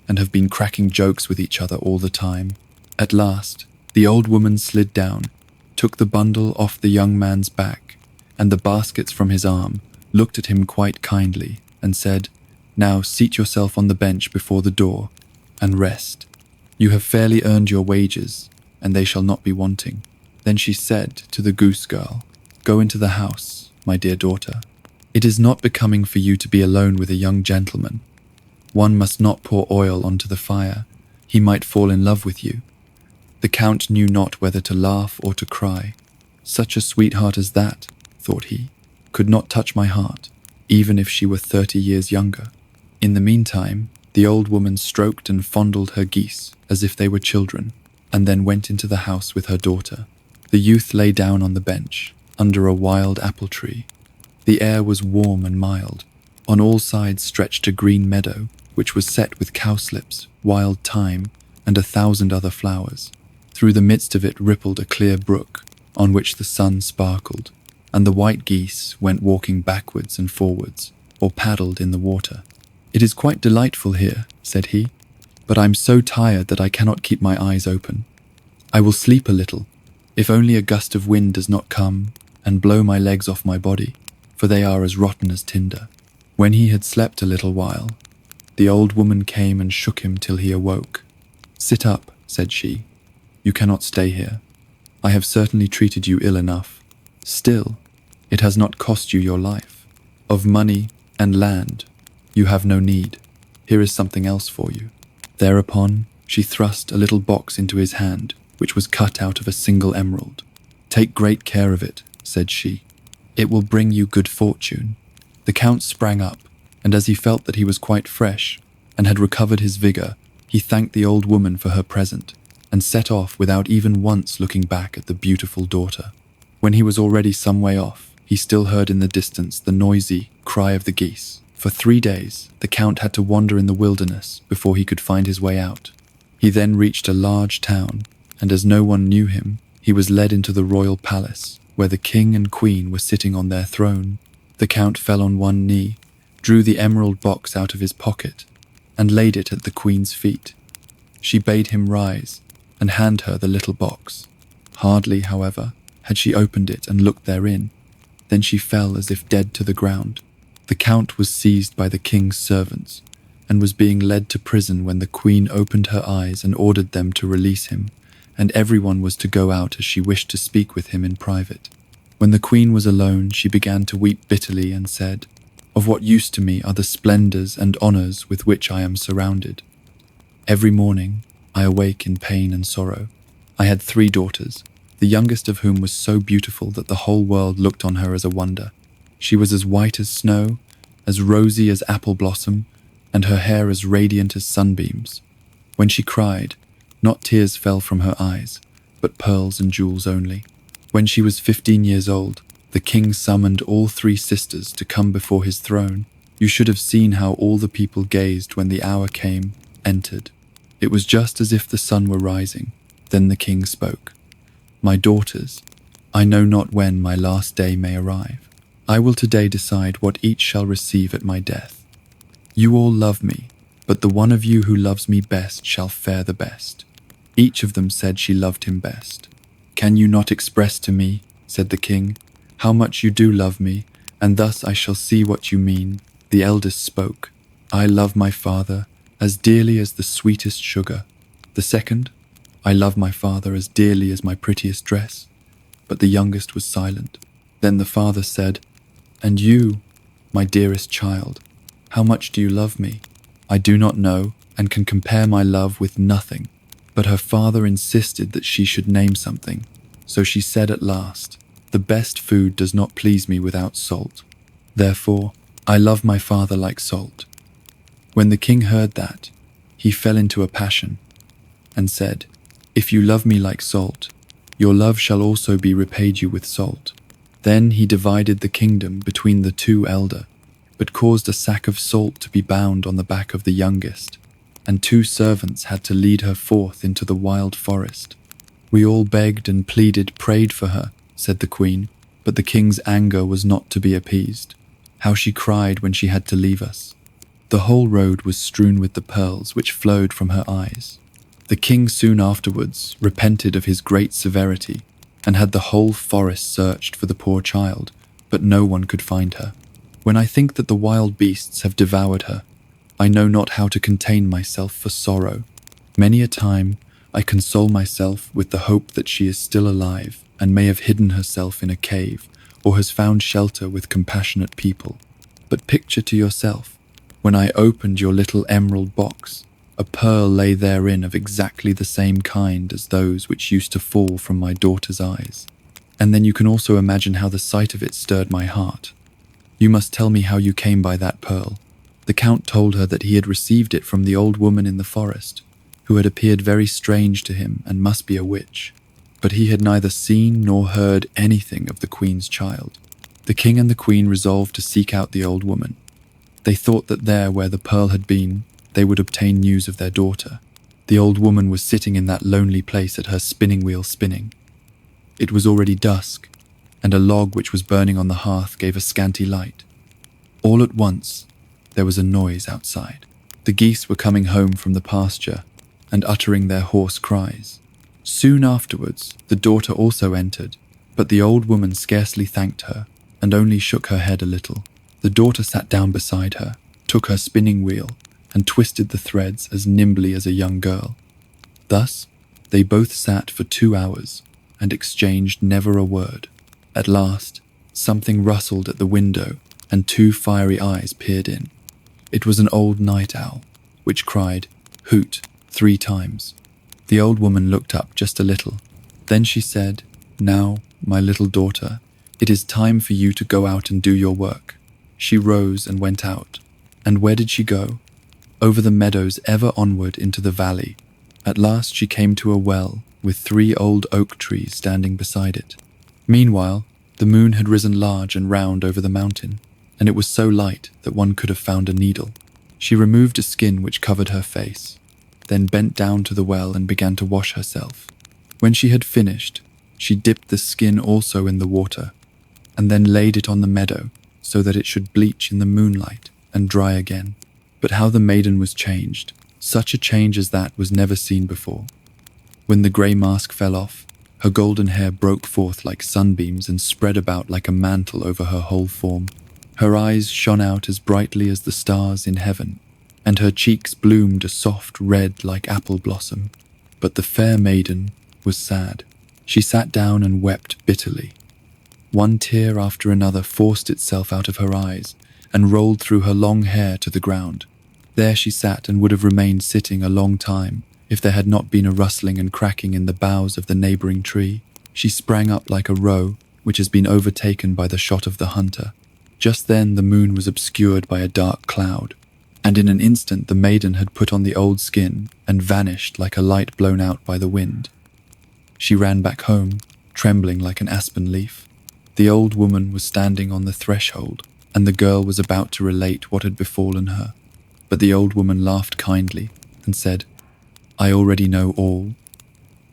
and have been cracking jokes with each other all the time." At last, the old woman slid down, took the bundle off the young man's back, and the baskets from his arm, looked at him quite kindly, and said, "Now seat yourself on the bench before the door, and rest. You have fairly earned your wages, and they shall not be wanting." Then she said to the goose girl, "Go into the house, my dear daughter. It is not becoming for you to be alone with a young gentleman. One must not pour oil onto the fire. He might fall in love with you." The count knew not whether to laugh or to cry. Such a sweetheart as that, thought he, could not touch my heart, even if she were 30 years younger. In the meantime, the old woman stroked and fondled her geese as if they were children, and then went into the house with her daughter. The youth lay down on the bench, under a wild apple tree. The air was warm and mild. On all sides stretched a green meadow, which was set with cowslips, wild thyme, and 1,000 other flowers. Through the midst of it rippled a clear brook, on which the sun sparkled, and the white geese went walking backwards and forwards, or paddled in the water. "It is quite delightful here," said he, "but I'm so tired that I cannot keep my eyes open. I will sleep a little, if only a gust of wind does not come and blow my legs off my body, for they are as rotten as tinder." When he had slept a little while, the old woman came and shook him till he awoke. "Sit up," said she. "You cannot stay here. I have certainly treated you ill enough. Still, it has not cost you your life. Of money and land you have no need. Here is something else for you." Thereupon she thrust a little box into his hand, which was cut out of a single emerald. "Take great care of it," said she. "It will bring you good fortune." The count sprang up, and as he felt that he was quite fresh and had recovered his vigor, he thanked the old woman for her present, and set off without even once looking back at the beautiful daughter. When he was already some way off, he still heard in the distance the noisy cry of the geese. For 3 days, the count had to wander in the wilderness before he could find his way out. He then reached a large town, and as no one knew him, he was led into the royal palace, where the king and queen were sitting on their throne. The count fell on one knee, drew the emerald box out of his pocket, and laid it at the queen's feet. She bade him rise and hand her the little box. Hardly, however, had she opened it and looked therein, then she fell as if dead to the ground. The count was seized by the king's servants, and was being led to prison when the queen opened her eyes and ordered them to release him, and everyone was to go out as she wished to speak with him in private. When the queen was alone, she began to weep bitterly and said, "Of what use to me are the splendors and honors with which I am surrounded? Every morning I awake in pain and sorrow. I had 3 daughters, the youngest of whom was so beautiful that the whole world looked on her as a wonder. She was as white as snow, as rosy as apple blossom, and her hair as radiant as sunbeams. When she cried, not tears fell from her eyes, but pearls and jewels only. When she was 15 years old, the king summoned all 3 sisters to come before his throne. You should have seen how all the people gazed when the hour came, entered. It was just as if the sun were rising. Then the king spoke. My daughters, I know not when my last day may arrive. I will today decide what each shall receive at my death. You all love me, but the one of you who loves me best shall fare the best. Each of them said she loved him best. Can you not express to me, said the king, how much you do love me, and thus I shall see what you mean. The eldest spoke. I love my father as dearly as the sweetest sugar. The second, I love my father as dearly as my prettiest dress." But the youngest was silent. Then the father said, "And you, my dearest child, how much do you love me?" "I do not know, and can compare my love with nothing." But her father insisted that she should name something. So she said at last, "The best food does not please me without salt. Therefore, I love my father like salt." When the king heard that, he fell into a passion and said, "If you love me like salt, your love shall also be repaid you with salt." Then he divided the kingdom between the two elder, but caused a sack of salt to be bound on the back of the youngest, and 2 servants had to lead her forth into the wild forest. "We all begged and pleaded, prayed for her," said the queen, but the king's anger was not to be appeased. How she cried when she had to leave us. The whole road was strewn with the pearls which flowed from her eyes. The king soon afterwards repented of his great severity and had the whole forest searched for the poor child, but no one could find her. When I think that the wild beasts have devoured her, I know not how to contain myself for sorrow. Many a time I console myself with the hope that she is still alive and may have hidden herself in a cave or has found shelter with compassionate people. But picture to yourself, when I opened your little emerald box, a pearl lay therein of exactly the same kind as those which used to fall from my daughter's eyes. And then you can also imagine how the sight of it stirred my heart. You must tell me how you came by that pearl." The count told her that he had received it from the old woman in the forest, who had appeared very strange to him and must be a witch. But he had neither seen nor heard anything of the queen's child. The king and the queen resolved to seek out the old woman. They thought that there where the pearl had been, they would obtain news of their daughter. The old woman was sitting in that lonely place at her spinning wheel spinning. It was already dusk, and a log which was burning on the hearth gave a scanty light. All at once, there was a noise outside. The geese were coming home from the pasture and uttering their hoarse cries. Soon afterwards, the daughter also entered, but the old woman scarcely thanked her and only shook her head a little. The daughter sat down beside her, took her spinning wheel, and twisted the threads as nimbly as a young girl. Thus, they both sat for 2 hours and exchanged never a word. At last, something rustled at the window and 2 fiery eyes peered in. It was an old night owl, which cried, "Hoot," 3 times. The old woman looked up just a little. Then she said, "Now, my little daughter, it is time for you to go out and do your work." She rose and went out. And where did she go? Over the meadows ever onward into the valley. At last she came to a well with 3 old oak trees standing beside it. Meanwhile, the moon had risen large and round over the mountain, and it was so light that one could have found a needle. She removed a skin which covered her face, then bent down to the well and began to wash herself. When she had finished, she dipped the skin also in the water, and then laid it on the meadow so that it should bleach in the moonlight and dry again. But how the maiden was changed! Such a change as that was never seen before. When the grey mask fell off, her golden hair broke forth like sunbeams and spread about like a mantle over her whole form. Her eyes shone out as brightly as the stars in heaven, and her cheeks bloomed a soft red like apple blossom. But the fair maiden was sad. She sat down and wept bitterly. One tear after another forced itself out of her eyes and rolled through her long hair to the ground. There she sat and would have remained sitting a long time if there had not been a rustling and cracking in the boughs of the neighbouring tree. She sprang up like a roe which has been overtaken by the shot of the hunter. Just then the moon was obscured by a dark cloud, and in an instant the maiden had put on the old skin and vanished like a light blown out by the wind. She ran back home, trembling like an aspen leaf. The old woman was standing on the threshold, and the girl was about to relate what had befallen her. But the old woman laughed kindly and said, "I already know all."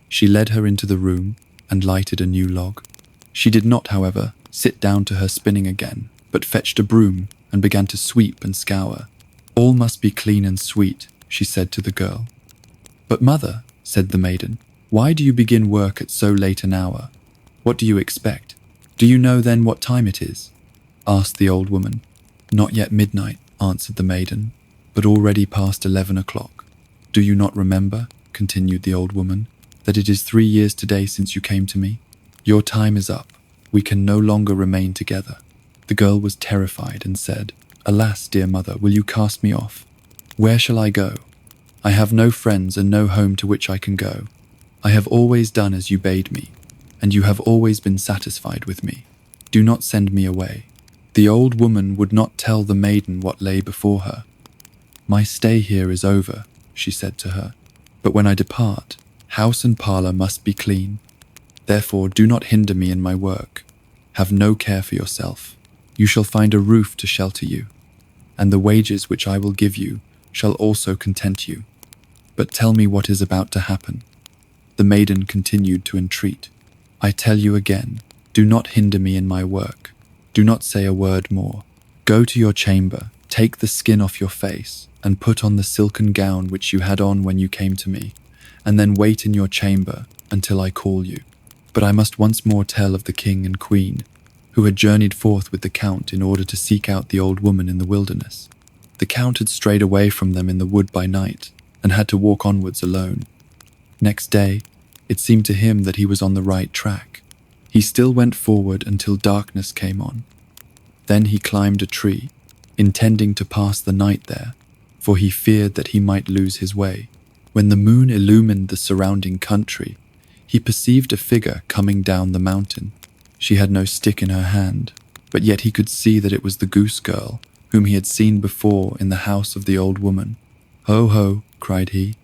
She led her into the room and lighted a new log. She did not, however, sit down to her spinning again, but fetched a broom and began to sweep and scour. "All must be clean and sweet," she said to the girl. "But mother," said the maiden, "why do you begin work at so late an hour? What do you expect? Do you know then what time it is?" asked the old woman. "Not yet midnight," answered the maiden, "but already past 11 o'clock. Do you not remember?" continued the old woman. that it is 3 years today since you came to me? Your time is up. We can no longer remain together." The girl was terrified and said, "Alas, dear mother, will you cast me off? Where shall I go? I have no friends and no home to which I can go. I have always done as you bade me, and you have always been satisfied with me. Do not send me away." The old woman would not tell the maiden what lay before her. "My stay here is over," she said to her, "but when I depart, house and parlour must be clean. Therefore do not hinder me in my work. Have no care for yourself. You shall find a roof to shelter you, and the wages which I will give you shall also content you. But tell me what is about to happen." The maiden continued to entreat. "I tell you again, do not hinder me in my work. Do not say a word more. Go to your chamber, take the skin off your face, and put on the silken gown which you had on when you came to me, and then wait in your chamber until I call you." But I must once more tell of the king and queen, who had journeyed forth with the count in order to seek out the old woman in the wilderness. The count had strayed away from them in the wood by night, and had to walk onwards alone. Next day, it seemed to him that he was on the right track. He still went forward until darkness came on. Then he climbed a tree, intending to pass the night there, for he feared that he might lose his way. When the moon illumined the surrounding country, he perceived a figure coming down the mountain. She had no stick in her hand, but yet he could see that it was the goose girl, whom he had seen before in the house of the old woman. "Ho, ho," cried he,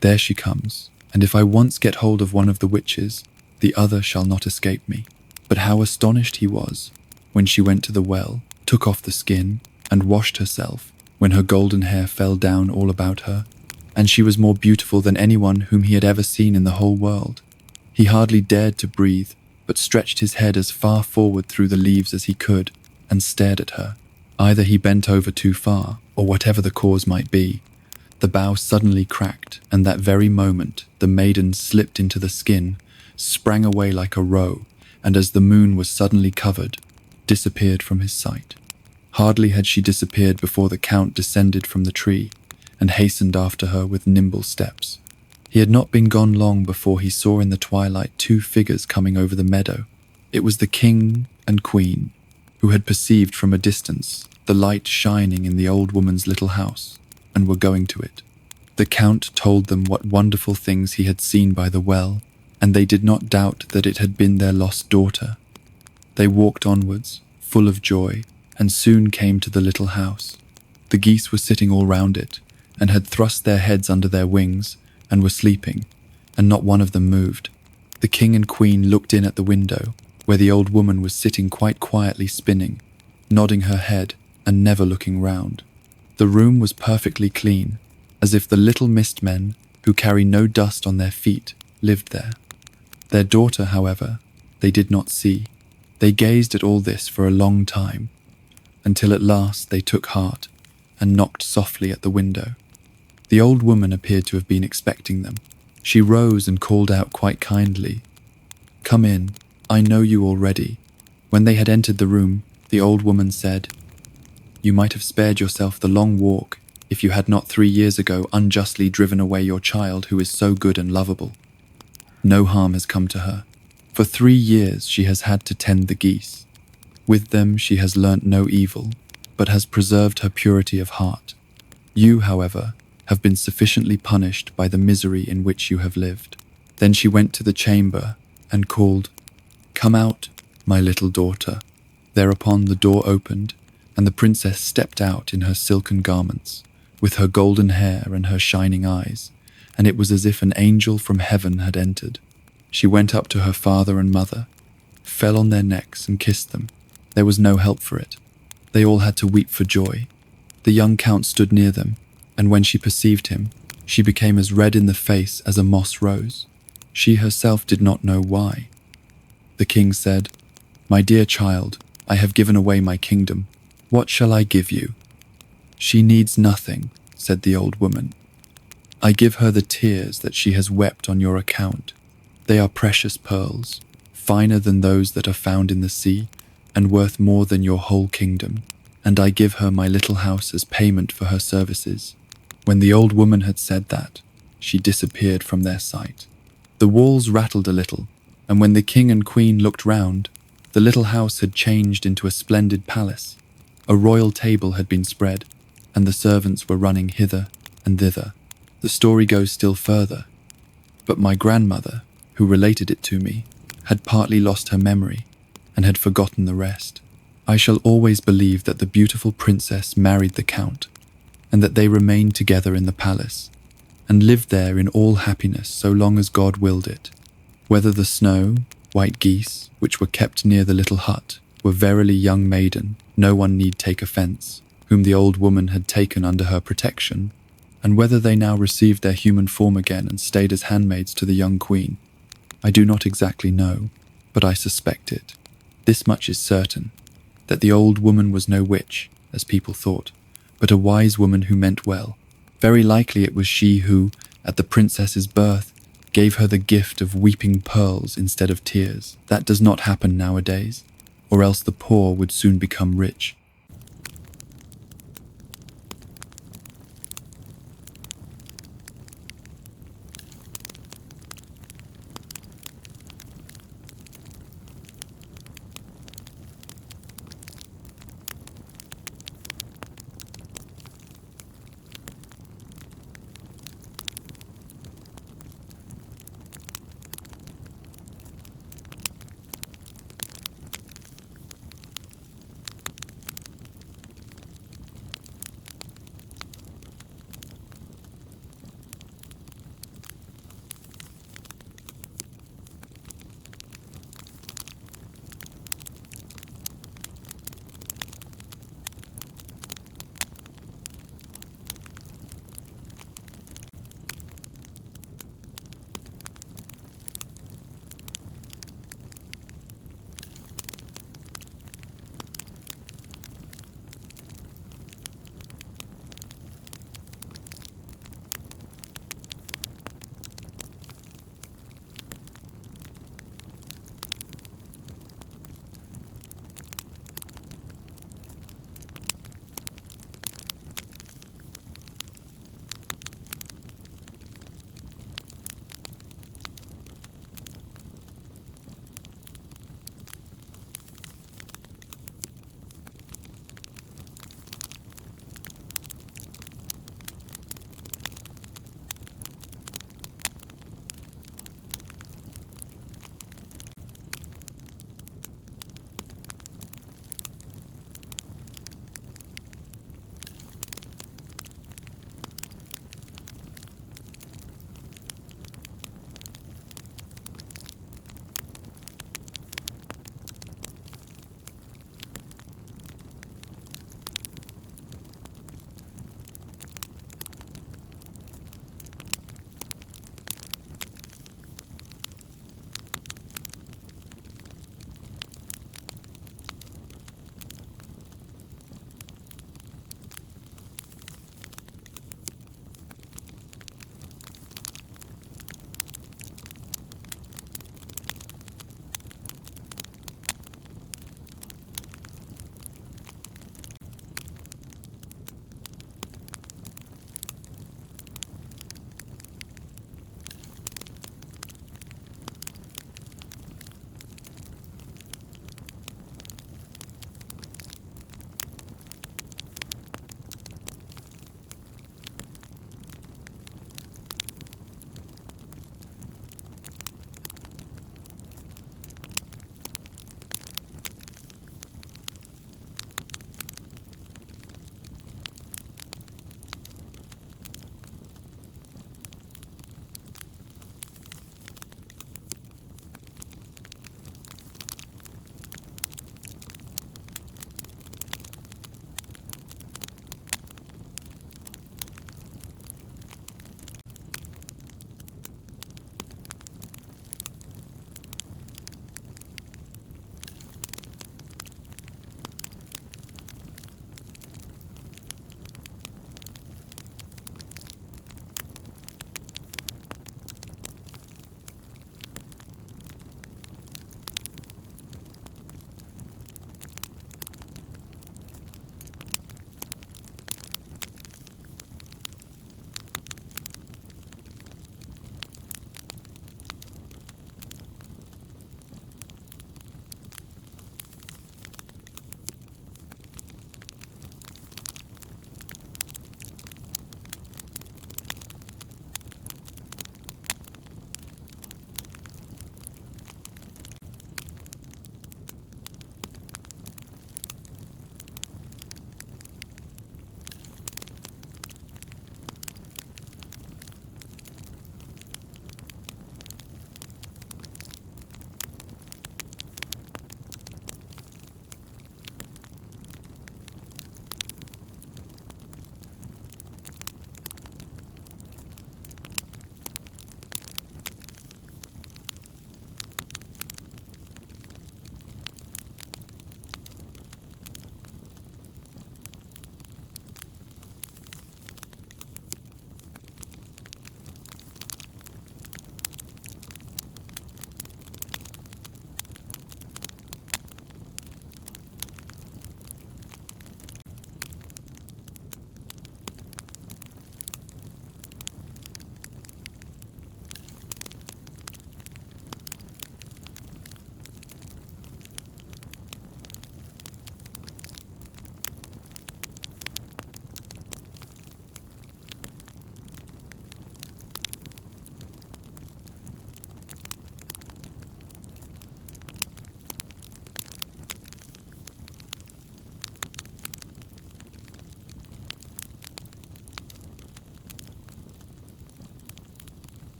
"there she comes, and if I once get hold of one of the witches, the other shall not escape me." But how astonished he was when she went to the well, took off the skin, and washed herself, when her golden hair fell down all about her, and she was more beautiful than anyone whom he had ever seen in the whole world. He hardly dared to breathe, but stretched his head as far forward through the leaves as he could, and stared at her. Either he bent over too far, or whatever the cause might be, the bough suddenly cracked, and that very moment the maiden slipped into the skin, sprang away like a roe, and as the moon was suddenly covered, disappeared from his sight. Hardly had she disappeared before the count descended from the tree, and hastened after her with nimble steps. He had not been gone long before he saw in the twilight 2 figures coming over the meadow. It was the king and queen, who had perceived from a distance the light shining in the old woman's little house, and were going to it. The count told them what wonderful things he had seen by the well, and they did not doubt that it had been their lost daughter. They walked onwards, full of joy, and soon came to the little house. The geese were sitting all round it, and had thrust their heads under their wings, and were sleeping, and not one of them moved. The king and queen looked in at the window, where the old woman was sitting quite quietly spinning, nodding her head and never looking round. The room was perfectly clean, as if the little mist men, who carry no dust on their feet, lived there. Their daughter, however, they did not see. They gazed at all this for a long time, until at last they took heart and knocked softly at the window. The old woman appeared to have been expecting them. She rose and called out quite kindly, "Come in, I know you already." When they had entered the room, the old woman said, "You might have spared yourself the long walk if you had not 3 years ago unjustly driven away your child who is so good and lovable. No harm has come to her. For 3 years she has had to tend the geese. With them she has learnt no evil, but has preserved her purity of heart. You, however, have been sufficiently punished by the misery in which you have lived." Then she went to the chamber and called, "Come out, my little daughter." Thereupon the door opened, and the princess stepped out in her silken garments, with her golden hair and her shining eyes, and it was as if an angel from heaven had entered. She went up to her father and mother, fell on their necks and kissed them. There was no help for it. They all had to weep for joy. The young count stood near them, and when she perceived him, she became as red in the face as a moss rose. She herself did not know why. The king said, "My dear child, I have given away my kingdom. What shall I give you?" "She needs nothing," said the old woman. "I give her the tears that she has wept on your account. They are precious pearls, finer than those that are found in the sea, and worth more than your whole kingdom. And I give her my little house as payment for her services." When the old woman had said that, she disappeared from their sight. The walls rattled a little, and when the king and queen looked round, the little house had changed into a splendid palace. A royal table had been spread, and the servants were running hither and thither. The story goes still further, but my grandmother, who related it to me, had partly lost her memory and had forgotten the rest. I shall always believe that the beautiful princess married the count, and that they remained together in the palace, and lived there in all happiness so long as God willed it. Whether the snow, white geese, which were kept near the little hut, were verily young maiden, no one need take offence, whom the old woman had taken under her protection, and whether they now received their human form again and stayed as handmaids to the young queen, I do not exactly know, but I suspect it. This much is certain, that the old woman was no witch, as people thought, but a wise woman who meant well. Very likely it was she who, at the princess's birth, gave her the gift of weeping pearls instead of tears. That does not happen nowadays, or else the poor would soon become rich,